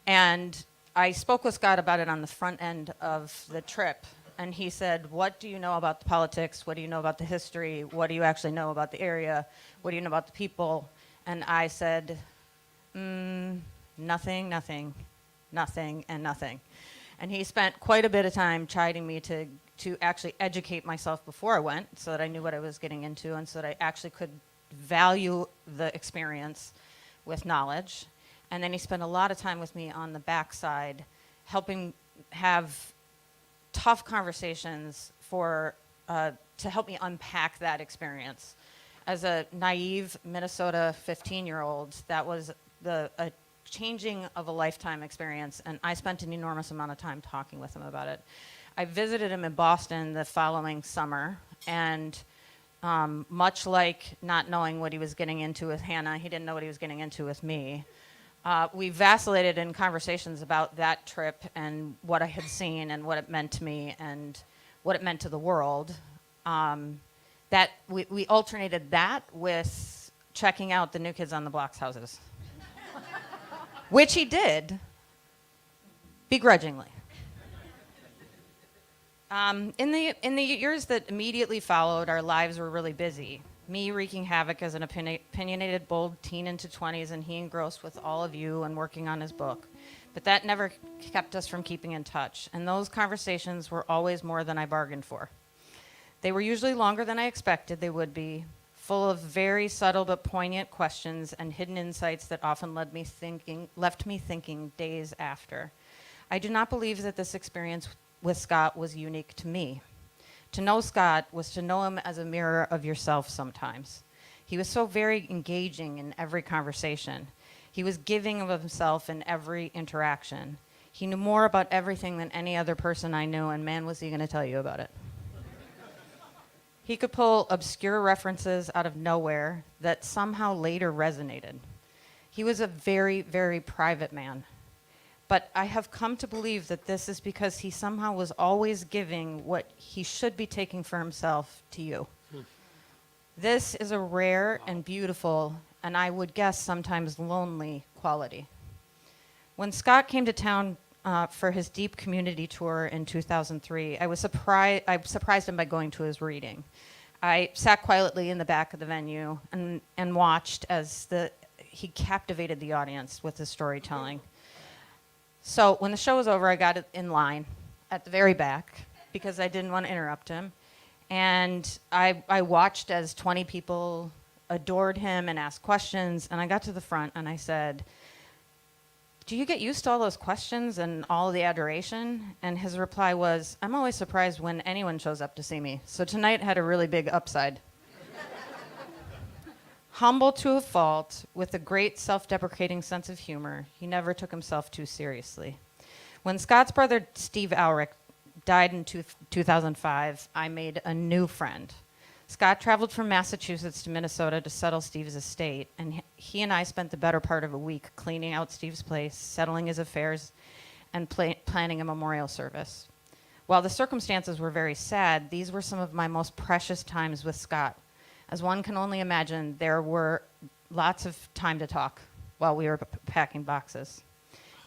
And I spoke with Scott about it on the front end of the trip, and he said, what do you know about the politics? What do you know about the history? What do you actually know about the area? What do you know about the people? And I said, nothing, nothing, nothing, and nothing. And he spent quite a bit of time chiding me to actually educate myself before I went so that I knew what I was getting into and so that I actually could value the experience with knowledge. And then he spent a lot of time with me on the backside, helping have tough conversations to help me unpack that experience. As a naive Minnesota 15-year-old, that was a changing of a lifetime experience, and I spent an enormous amount of time talking with him about it. I visited him in Boston the following summer, and much like not knowing what he was getting into with Hannah, he didn't know what he was getting into with me. We vacillated in conversations about that trip and what I had seen and what it meant to me and what it meant to the world. That we alternated that with checking out the New Kids on the Block's houses, which he did, begrudgingly. In the years that immediately followed, our lives were really busy. Me wreaking havoc as an opinionated, bold teen into 20s, and he engrossed with all of you and working on his book. But that never kept us from keeping in touch, and those conversations were always more than I bargained for. They were usually longer than I expected they would be, full of very subtle but poignant questions and hidden insights that often left me thinking days after. I do not believe that this experience with Scott was unique to me. To know Scott was to know him as a mirror of yourself sometimes. He was so very engaging in every conversation. He was giving of himself in every interaction. He knew more about everything than any other person I knew, and man, was he going to tell you about it. He could pull obscure references out of nowhere that somehow later resonated. He was a very, very private man. But I have come to believe that this is because he somehow was always giving what he should be taking for himself to you. This is a rare and beautiful, and I would guess sometimes lonely quality. When Scott came to town for his deep community tour in 2003, I surprised him by going to his reading. I sat quietly in the back of the venue and watched as he captivated the audience with his storytelling. So when the show was over, I got in line at the very back because I didn't want to interrupt him. And I watched as 20 people adored him and asked questions. And I got to the front and I said, do you get used to all those questions and all the adoration? And his reply was, I'm always surprised when anyone shows up to see me. So tonight had a really big upside. Humble to a fault, with a great self-deprecating sense of humor, he never took himself too seriously. When Scott's brother, Steve Alarik, died in 2005, I made a new friend. Scott traveled from Massachusetts to Minnesota to settle Steve's estate, and he and I spent the better part of a week cleaning out Steve's place, settling his affairs, and planning a memorial service. While the circumstances were very sad, these were some of my most precious times with Scott. As one can only imagine, there were lots of time to talk while we were packing boxes.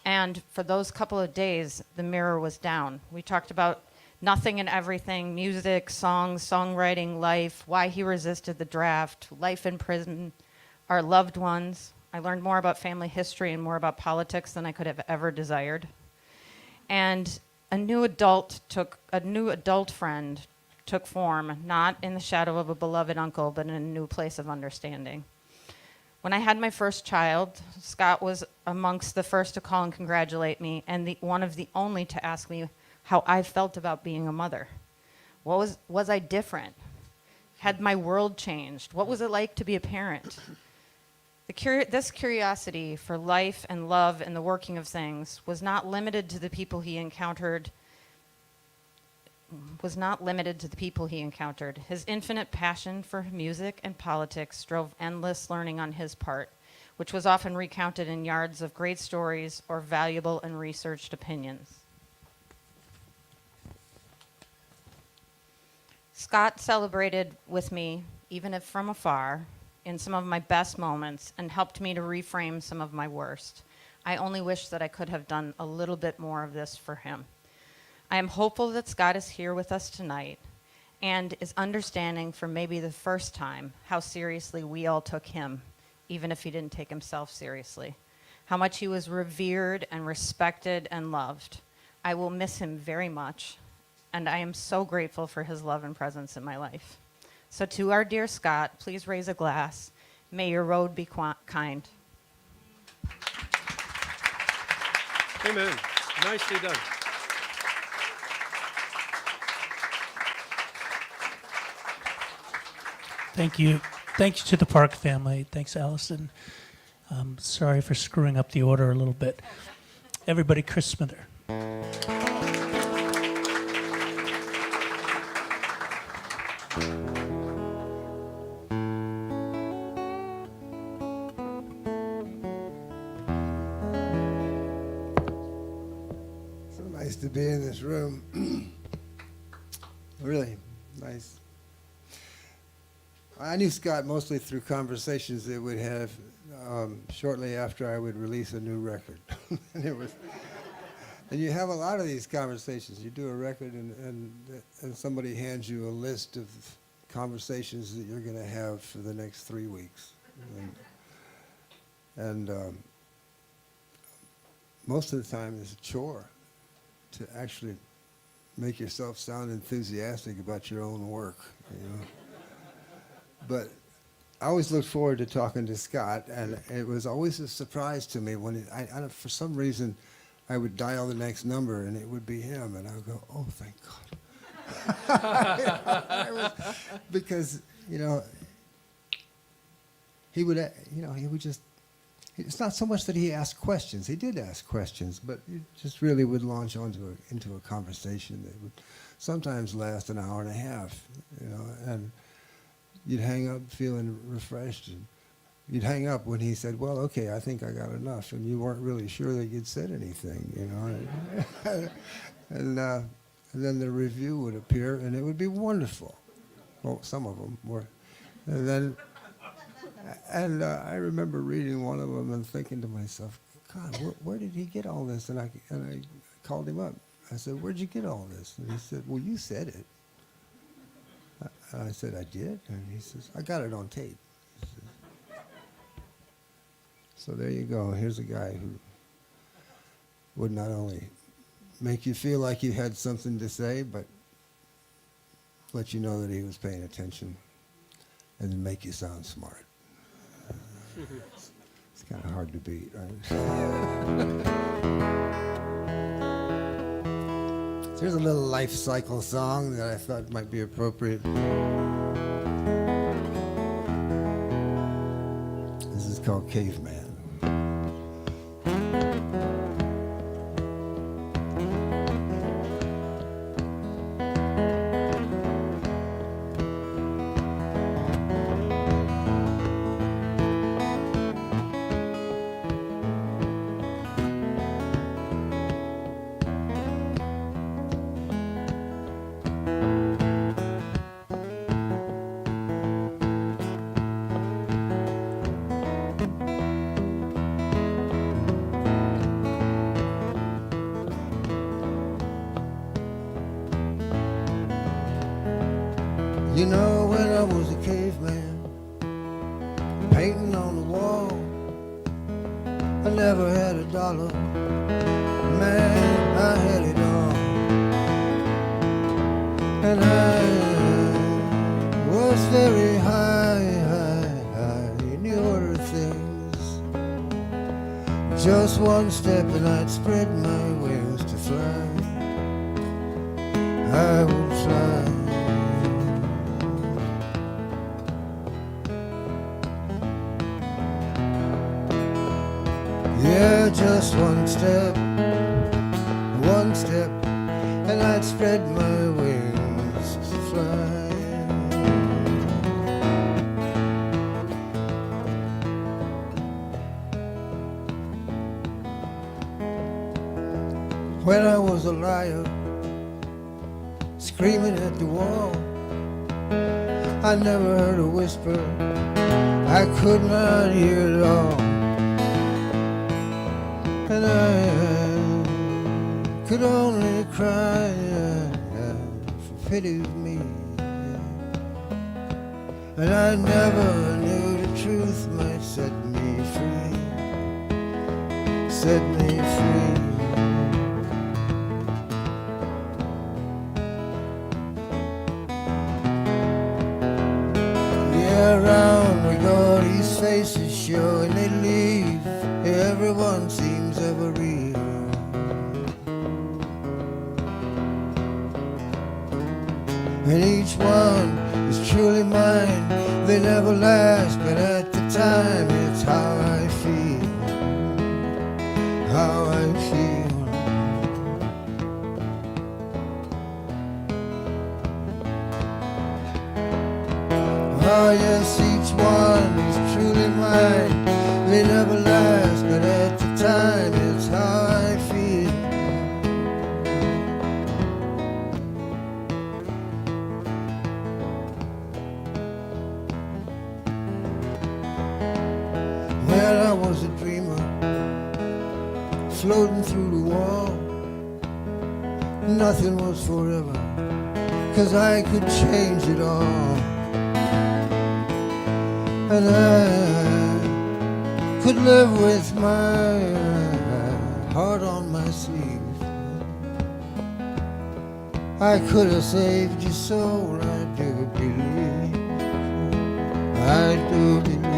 And for those couple of days, the mirror was down. We talked about nothing and everything, music, songs, songwriting, life, why he resisted the draft, life in prison, our loved ones. I learned more about family history and more about politics than I could have ever desired. And a new adult friend took form, not in the shadow of a beloved uncle, but in a new place of understanding. When I had my first child, Scott was amongst the first to call and congratulate me, and one of the only to ask me how I felt about being a mother. Was I different? Had my world changed? What was it like to be a parent? This curiosity for life and love and the working of things was not limited to the people he encountered. His infinite passion for music and politics drove endless learning on his part, which was often recounted in yards of great stories or valuable and researched opinions. Scott celebrated with me, even if from afar, in some of my best moments and helped me to reframe some of my worst. I only wish that I could have done a little bit more of this for him. I am hopeful that Scott is here with us tonight and is understanding for maybe the first time how seriously we all took him, even if he didn't take himself seriously, how much he was revered and respected and loved. I will miss him very much, and I am so grateful for his love and presence in my life. So to our dear Scott, please raise a glass. May your road be kind. Amen. Nicely done. Thank you. Thanks to the Park family. Thanks, Allison. Sorry for screwing up the order a little bit. Everybody, Chris Smither. So nice to be in this room. Really nice. I knew Scott mostly through conversations that we'd have shortly after I would release a new record. And you have a lot of these conversations. You do a record and somebody hands you a list of conversations that you're going to have for the next 3 weeks. And most of the time it's a chore to actually make yourself sound enthusiastic about your own work, you know. But I always looked forward to talking to Scott, and it was always a surprise to me when for some reason I would dial the next number and it would be him, and I would go, "Oh, thank God," because he would just. It's not so much that he asked questions. He did ask questions, but it just really would launch into a conversation that would sometimes last an hour and a half, and you'd hang up feeling refreshed. And you'd hang up when he said, "Well, okay, I think I got enough," and you weren't really sure that you'd said anything, and then the review would appear, and it would be wonderful. Well, some of them were, and I remember reading one of them and thinking to myself, "God, where did he get all this?" And I called him up. I said, "Where'd you get all this?" And he said, "Well, you said it." And I said, "I did?" And he says, "I got it on tape." So there you go. Here's a guy who would not only make you feel like you had something to say, but let you know that he was paying attention and then make you sound smart. It's kind of hard to beat, right? So here's a little life cycle song that I thought might be appropriate. This is called Caveman. You know, when I was a caveman, painting on the wall, I never had a dollar. Man, I had it all. And I was very high in the order of things. Just one step and I'd spread my wings to fly. I would fly. Yeah, just one step, and I'd spread my wings to fly. When I was a liar, screaming at the wall, I never heard a whisper, I could not hear it all. And I could only cry for pity of me. And I never knew the truth might set me free, set me free. Yeah, around we go, these faces show and they leave. Everyone seems ever real. And each one is truly mine. They never last, but at the time it's how I feel, how I feel. Oh yes, each one is truly mine. They never last, but at the time it's how I feel. Well, I was a dreamer, floating through the wall. Nothing was forever, 'cause I could change it all. And I could live with my heart on my sleeve. I could have saved your soul, I do believe, I do believe.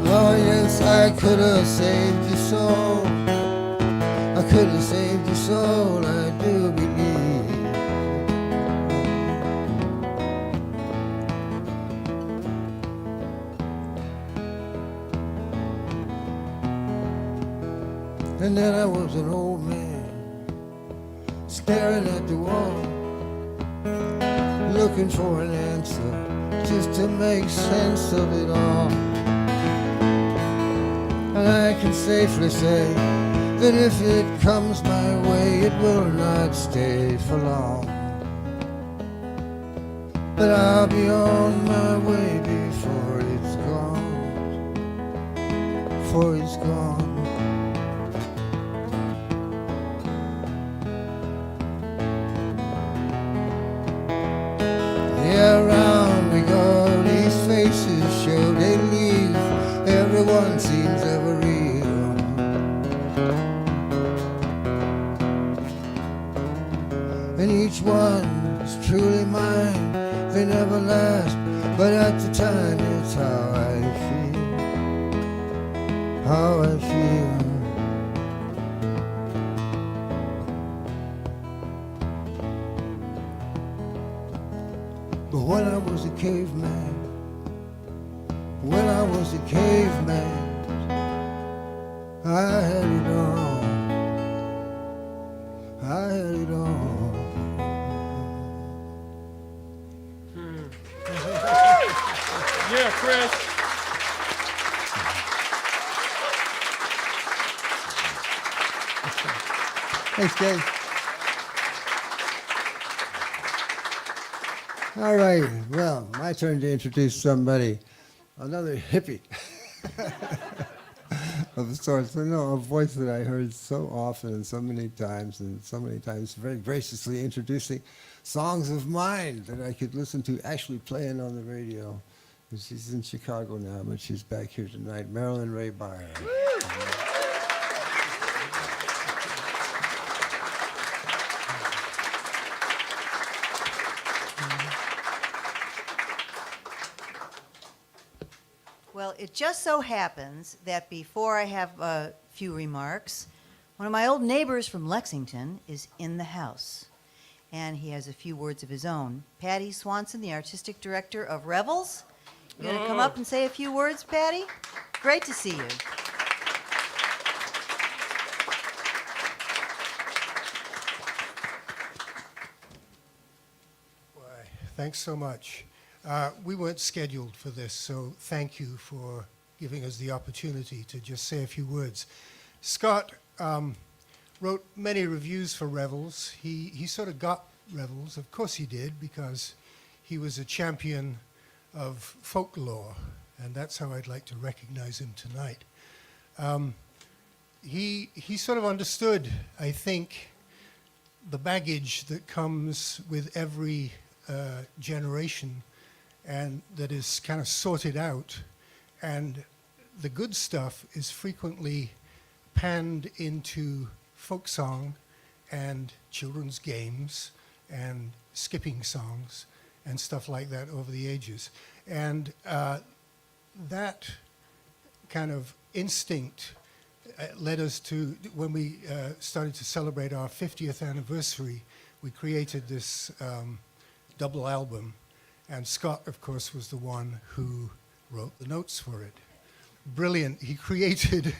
Oh yes, I could have saved your soul, I could have saved your soul, I do believe. And then I was an old man, staring at the wall, looking for an answer, just to make sense of it all. And I can safely say that if it comes my way, it will not stay for long. But I'll be on my way before it's gone, before it's gone. Yeah, around we go, these faces show they leave. Everyone seems ever real. And each one is truly mine. They never last, but at the time it's how I feel, how I feel. But when I was a caveman, when I was a caveman, I had it all, I had it all. Yeah, Chris. Thanks, Dave. All right, well, my turn to introduce somebody, another hippie of sorts. You know, a voice that I heard so often and so many times very graciously introducing songs of mine that I could listen to actually playing on the radio. And she's in Chicago now, but she's back here tonight, Marilyn Ray Byer. Well, it just so happens that before I have a few remarks, one of my old neighbors from Lexington is in the house. and he has a few words of his own. Patty Swanson, the artistic director of Revels. You gonna come up and say a few words, Patty? Great to see you. Thanks so much. We weren't scheduled for this, so thank you for giving us the opportunity to just say a few words. Scott wrote many reviews for Revels. He sort of got Revels. Of course he did, because he was a champion of folklore, and that's how I'd like to recognize him tonight. He sort of understood, I think, the baggage that comes with every generation, and that is kind of sorted out, and the good stuff is frequently panned into folk song and children's games and skipping songs and stuff like that over the ages. And that kind of instinct led us to, when we started to celebrate our 50th anniversary, we created this double album, and Scott, of course, was the one who wrote the notes for it. Brilliant. He created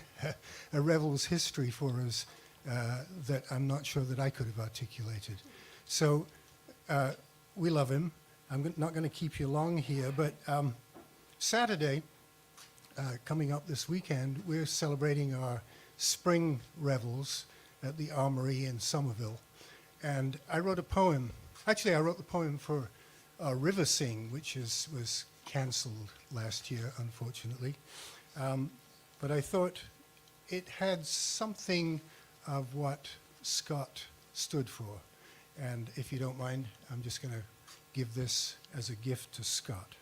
a Revels history for us that I'm not sure that I could have articulated. So we love him. I'm not going to keep you long here, but Saturday, coming up this weekend, we're celebrating our spring Revels at the Armory in Somerville. And I wrote a poem. Actually, I wrote the poem for River Sing, which was canceled last year, unfortunately. But I thought it had something of what Scott stood for. And if you don't mind, I'm just going to give this as a gift to Scott.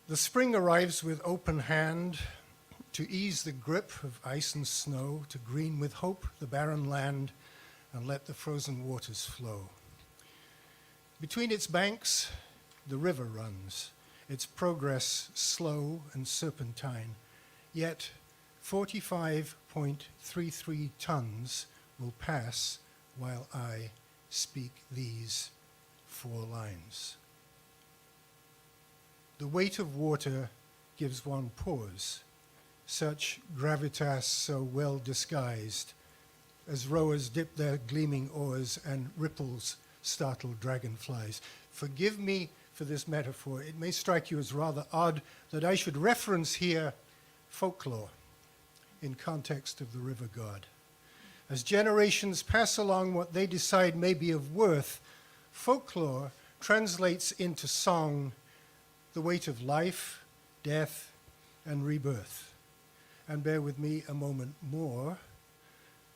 The spring arrives with open hand to ease the grip of ice and snow, to green with hope the barren land and let the frozen waters flow. Between its banks, the river runs, its progress slow and serpentine, yet 45.33 tons will pass while I speak these 4 lines. The weight of water gives one pause, such gravitas so well disguised, as rowers dip their gleaming oars and ripples startle dragonflies. Forgive me for this metaphor. It may strike you as rather odd that I should reference here folklore in context of the river god. As generations pass along what they decide may be of worth, folklore translates into song the weight of life, death, and rebirth. And bear with me a moment more.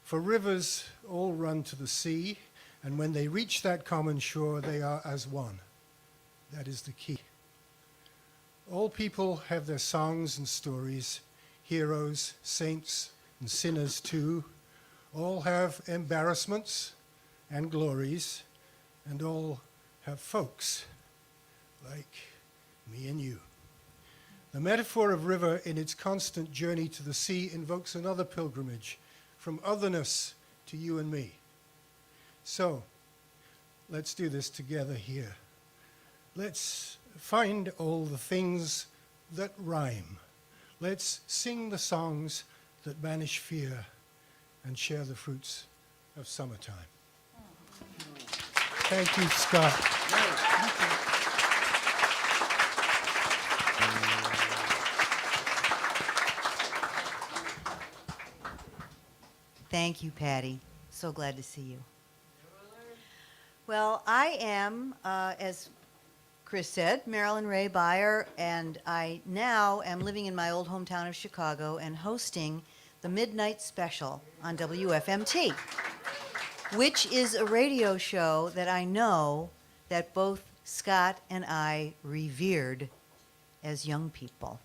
For rivers all run to the sea, and when they reach that common shore, they are as one. That is the key. All people have their songs and stories, heroes, saints, and sinners too. All have embarrassments and glories, and all have folks like me and you. The metaphor of river in its constant journey to the sea invokes another pilgrimage, from otherness to you and me. So, let's do this together here. Let's find all the things that rhyme. Let's sing the songs that banish fear and share the fruits of summertime. Thank you, Scott. Thank you, Patty. So glad to see you. Well, I am, as Chris said, Marilyn Ray Beyer, and I now am living in my old hometown of Chicago and hosting the Midnight Special on WFMT, which is a radio show that I know that both Scott and I revered as young people.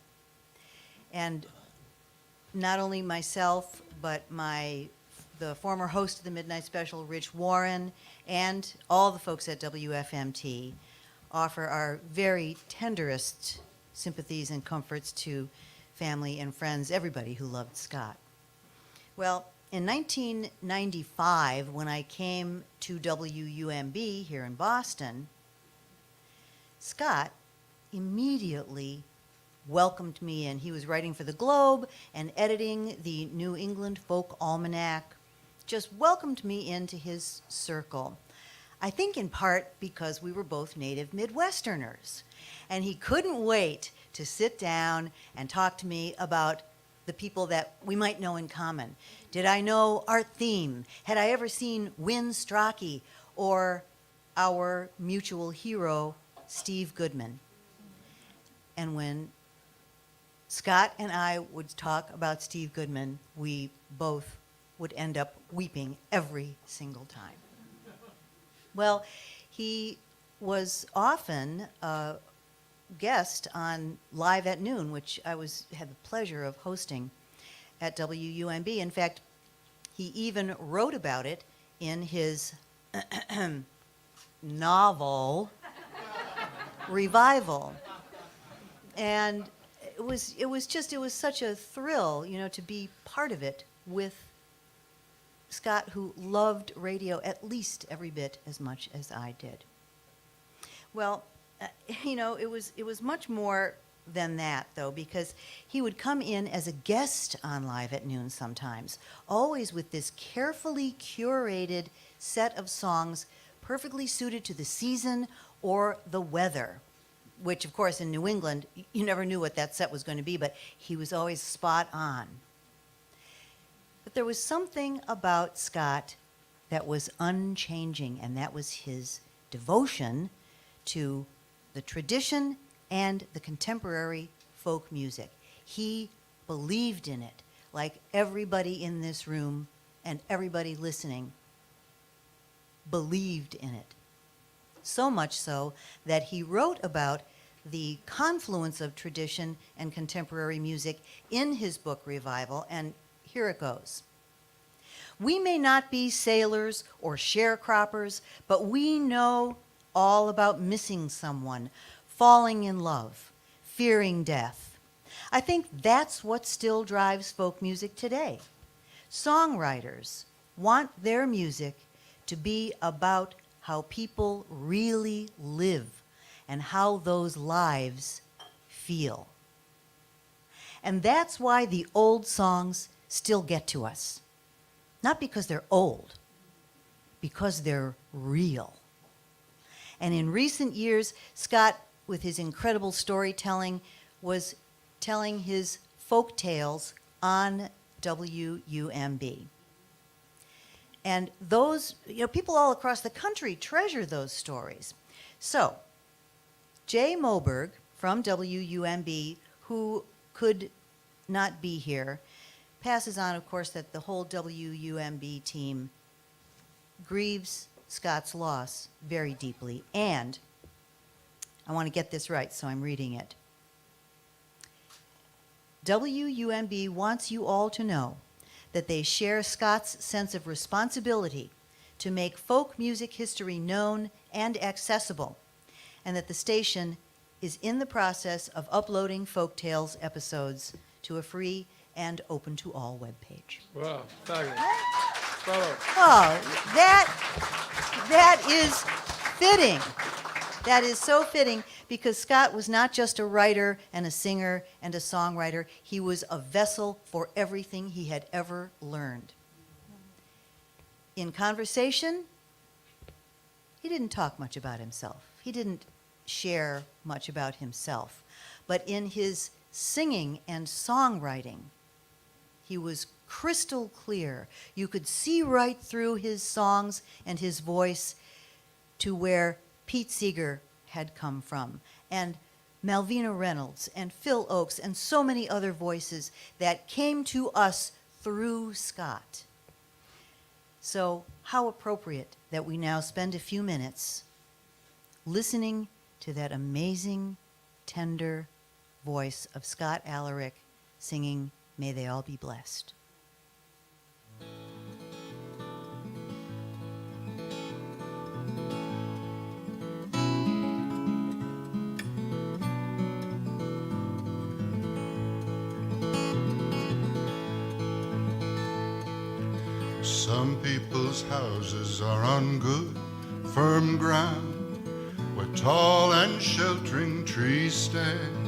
And not only myself, but the former host of the Midnight Special, Rich Warren, and all the folks at WFMT offer our very tenderest sympathies and comforts to family and friends, everybody who loved Scott. Well, in 1995, when I came to WUMB here in Boston, Scott immediately welcomed me in. He was writing for the Globe and editing the New England Folk Almanac, just welcomed me into his circle. I think in part because we were both native Midwesterners. And he couldn't wait to sit down and talk to me about the people that we might know in common. Did I know Art Thiem? Had I ever seen Win Strachey or our mutual hero, Steve Goodman? And when Scott and I would talk about Steve Goodman, we both would end up weeping every single time. Well, he was often a guest on Live at Noon, which I had the pleasure of hosting at WUMB. In fact, he even wrote about it in his novel, Revival. And it was such a thrill, to be part of it with Scott, who loved radio at least every bit as much as I did. Well, it was much more than that, though, because he would come in as a guest on Live at Noon sometimes, always with this carefully curated set of songs perfectly suited to the season or the weather, which, of course, in New England, you never knew what that set was going to be, but he was always spot on. But there was something about Scott that was unchanging, and that was his devotion to the tradition and the contemporary folk music. He believed in it, like everybody in this room and everybody listening believed in it. So much so that he wrote about the confluence of tradition and contemporary music in his book Revival, and here it goes. We may not be sailors or sharecroppers, but we know all about missing someone, falling in love, fearing death. I think that's what still drives folk music today. Songwriters want their music to be about how people really live and how those lives feel. And that's why the old songs still get to us. Not because they're old, because they're real. And in recent years, Scott, with his incredible storytelling, was telling his folk tales on WUMB. And those, people all across the country treasure those stories. So, Jay Moberg from WUMB, who could not be here, passes on, of course, that the whole WUMB team grieves Scott's loss very deeply. And I want to get this right, so I'm reading it. WUMB wants you all to know that they share Scott's sense of responsibility to make folk music history known and accessible, and that the station is in the process of uploading Folk Tales episodes to a free and open to all webpage. Wow, fabulous. Bravo. Oh, that is fitting. That is so fitting, because Scott was not just a writer and a singer and a songwriter. He was a vessel for everything he had ever learned. In conversation, he didn't talk much about himself. He didn't share much about himself. But in his singing and songwriting, he was crystal clear. You could see right through his songs and his voice to where Pete Seeger had come from, and Malvina Reynolds and Phil Oakes and so many other voices that came to us through Scott. So how appropriate that we now spend a few minutes listening to that amazing, tender voice of Scott Alarik singing May They All Be Blessed. Some people's houses are on good, firm ground, where tall and sheltering trees stand.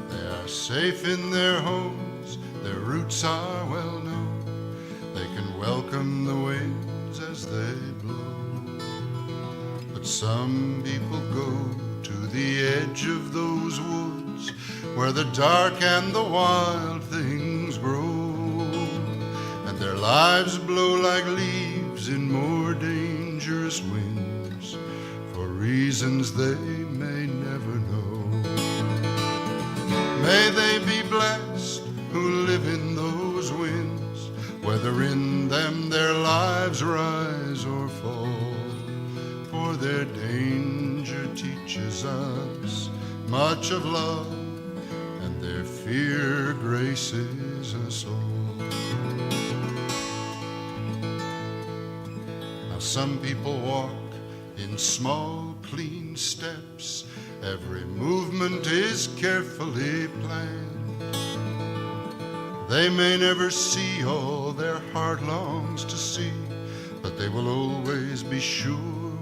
They are safe in their homes, their roots are well known. They can welcome the winds as they blow. But some people go to the edge of those woods, where the dark and the wild things grow, and their lives blow like leaves in more dangerous winds, for reasons they may never know. May they be blessed who live in those winds, whether in them their lives rise or fall, for their danger teaches us much of love, and their fear graces us all. Now some people walk in small, clean steps. Every movement is carefully planned. They may never see all their heart longs to see, but they will always be sure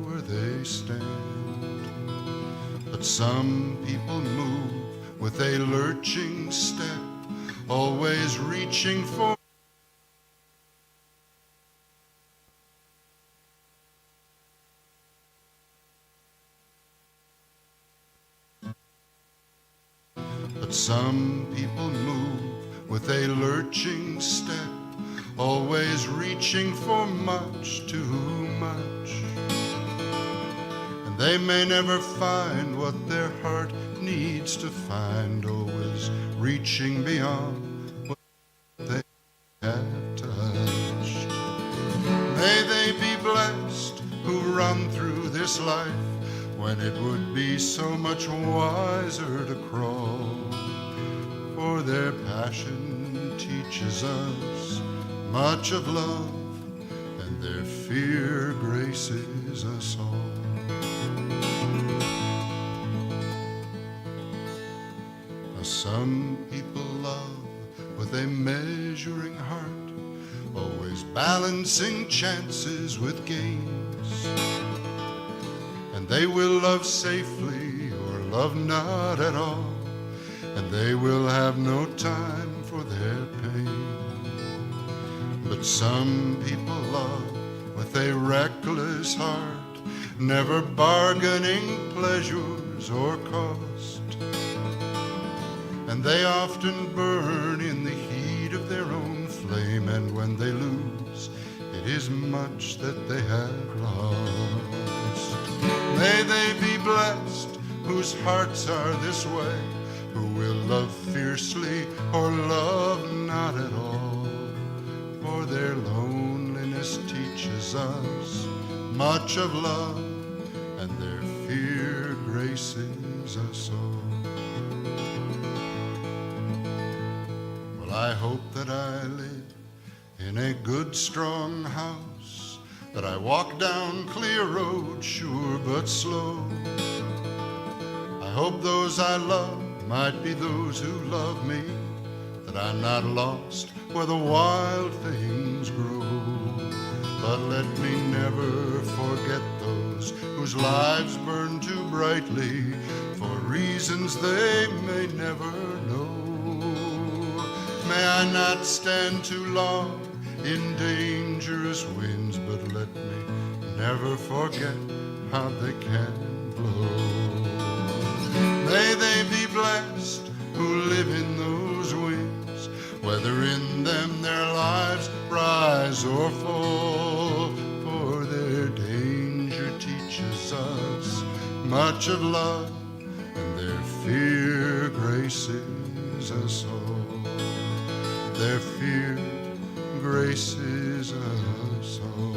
where they stand. But some people move with a lurching step, always reaching for But some people move with a lurching step, always reaching for much too much. And they may never find what their heart needs to find, always reaching beyond what they have touched. May they be blessed who run through this life, when it would be so much wiser to crawl, for their passion teaches us much of love, and their fear graces us all. Now some people love with a measuring heart, always balancing chances with gains. And they will love safely or love not at all, and they will have no time for their pain. But some people love with a reckless heart, never bargaining pleasures or cost. And they often burn in the heat of their own flame, and when they lose, it is much that they have lost. May they be blessed whose hearts are this way, who will love fiercely or love not at all, for their loneliness teaches us much of love, and their fear graces us all. Well, I hope that I live in a good, strong house, that I walk down clear roads, sure but slow. I hope those I love might be those who love me, that I'm not lost where the wild things grow. But let me never forget those whose lives burn too brightly, for reasons they may never know. May I not stand too long in dangerous winds, but let me never forget how they can blow. May they be blessed who live in those winds, whether in them their lives rise or fall, for their danger teaches us much of love, and their fear graces us all. Their fear graces us all.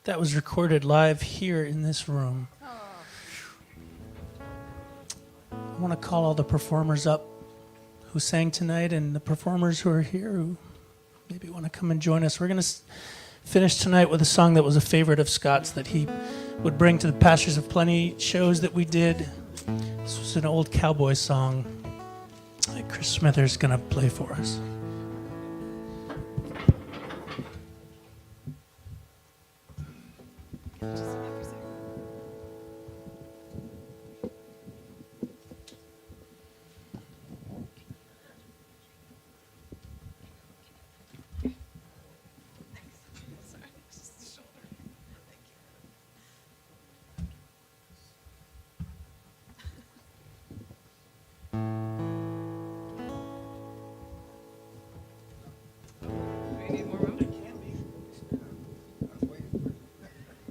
That was recorded live here in this room. I want to call all the performers up who sang tonight and the performers who are here who maybe want to come and join us. We're going to finish tonight with a song that was a favorite of Scott's that he would bring to the Pastures of Plenty shows that we did. This was an old cowboy song that Chris Smither's going to play for us.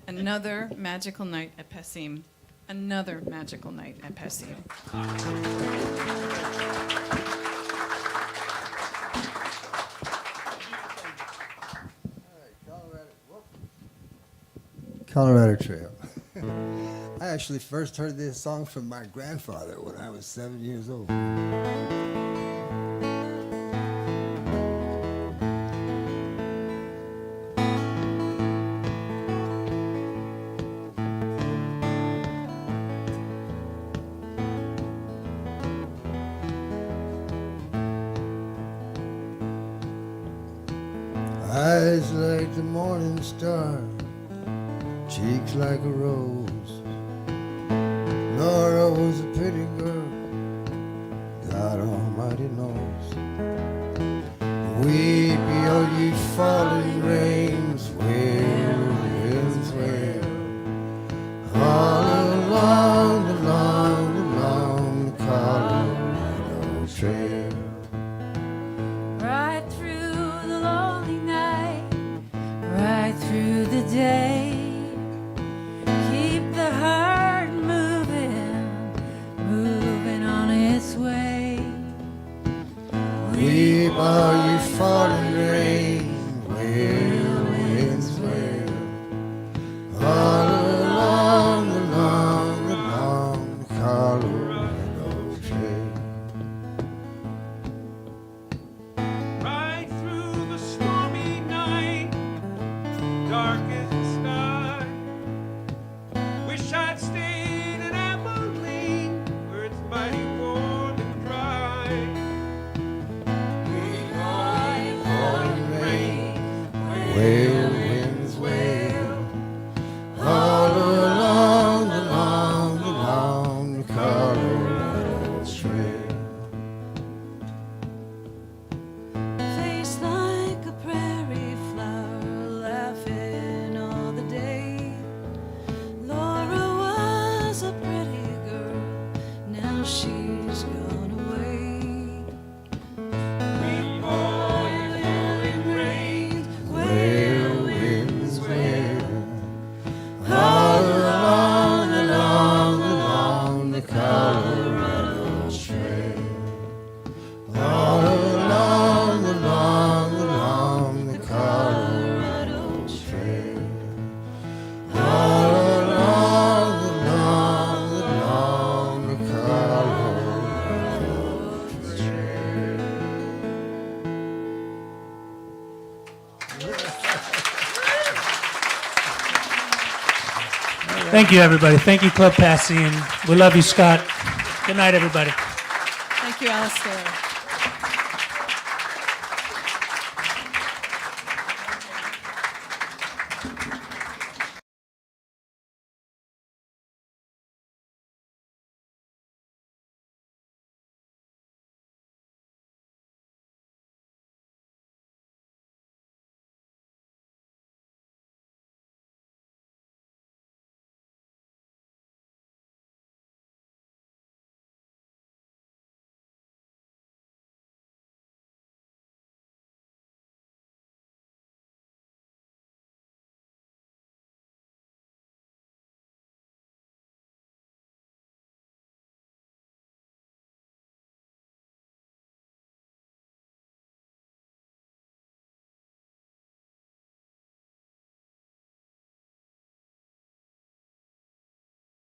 Another magical night at Passim. Another magical night at Passim. Colorado Trail. I actually first heard this song from my grandfather when I was 7 years old. Eyes like the morning star, cheeks like a rose. Nora was a pretty girl, God Almighty knows. Weep, all ye falling rains, wail, winds wail. All along the Colorado Trail. Right through the lonely night, right through the day. Keep the heart moving, moving on its way. Weep all you falling rain, wail, winds wail. All along the Colorado Trail. Right through the stormy night, dark as the sky. Wish I'd stayed in Abilene, where it's mighty warm and dry. We all falling rain, Wail, winds wail. All along the Colorado Trail. Face like a prairie flower, laughing all the day. Laura was a pretty girl, now she's gone away. we fall in falling rain. Wail, winds wail. All along the Colorado Trail. All along the Colorado Trail. All along the Colorado Trail. Thank you, everybody. Thank you, Club Passim. We love you, Scott. Good night, everybody. Thank you, Alistair.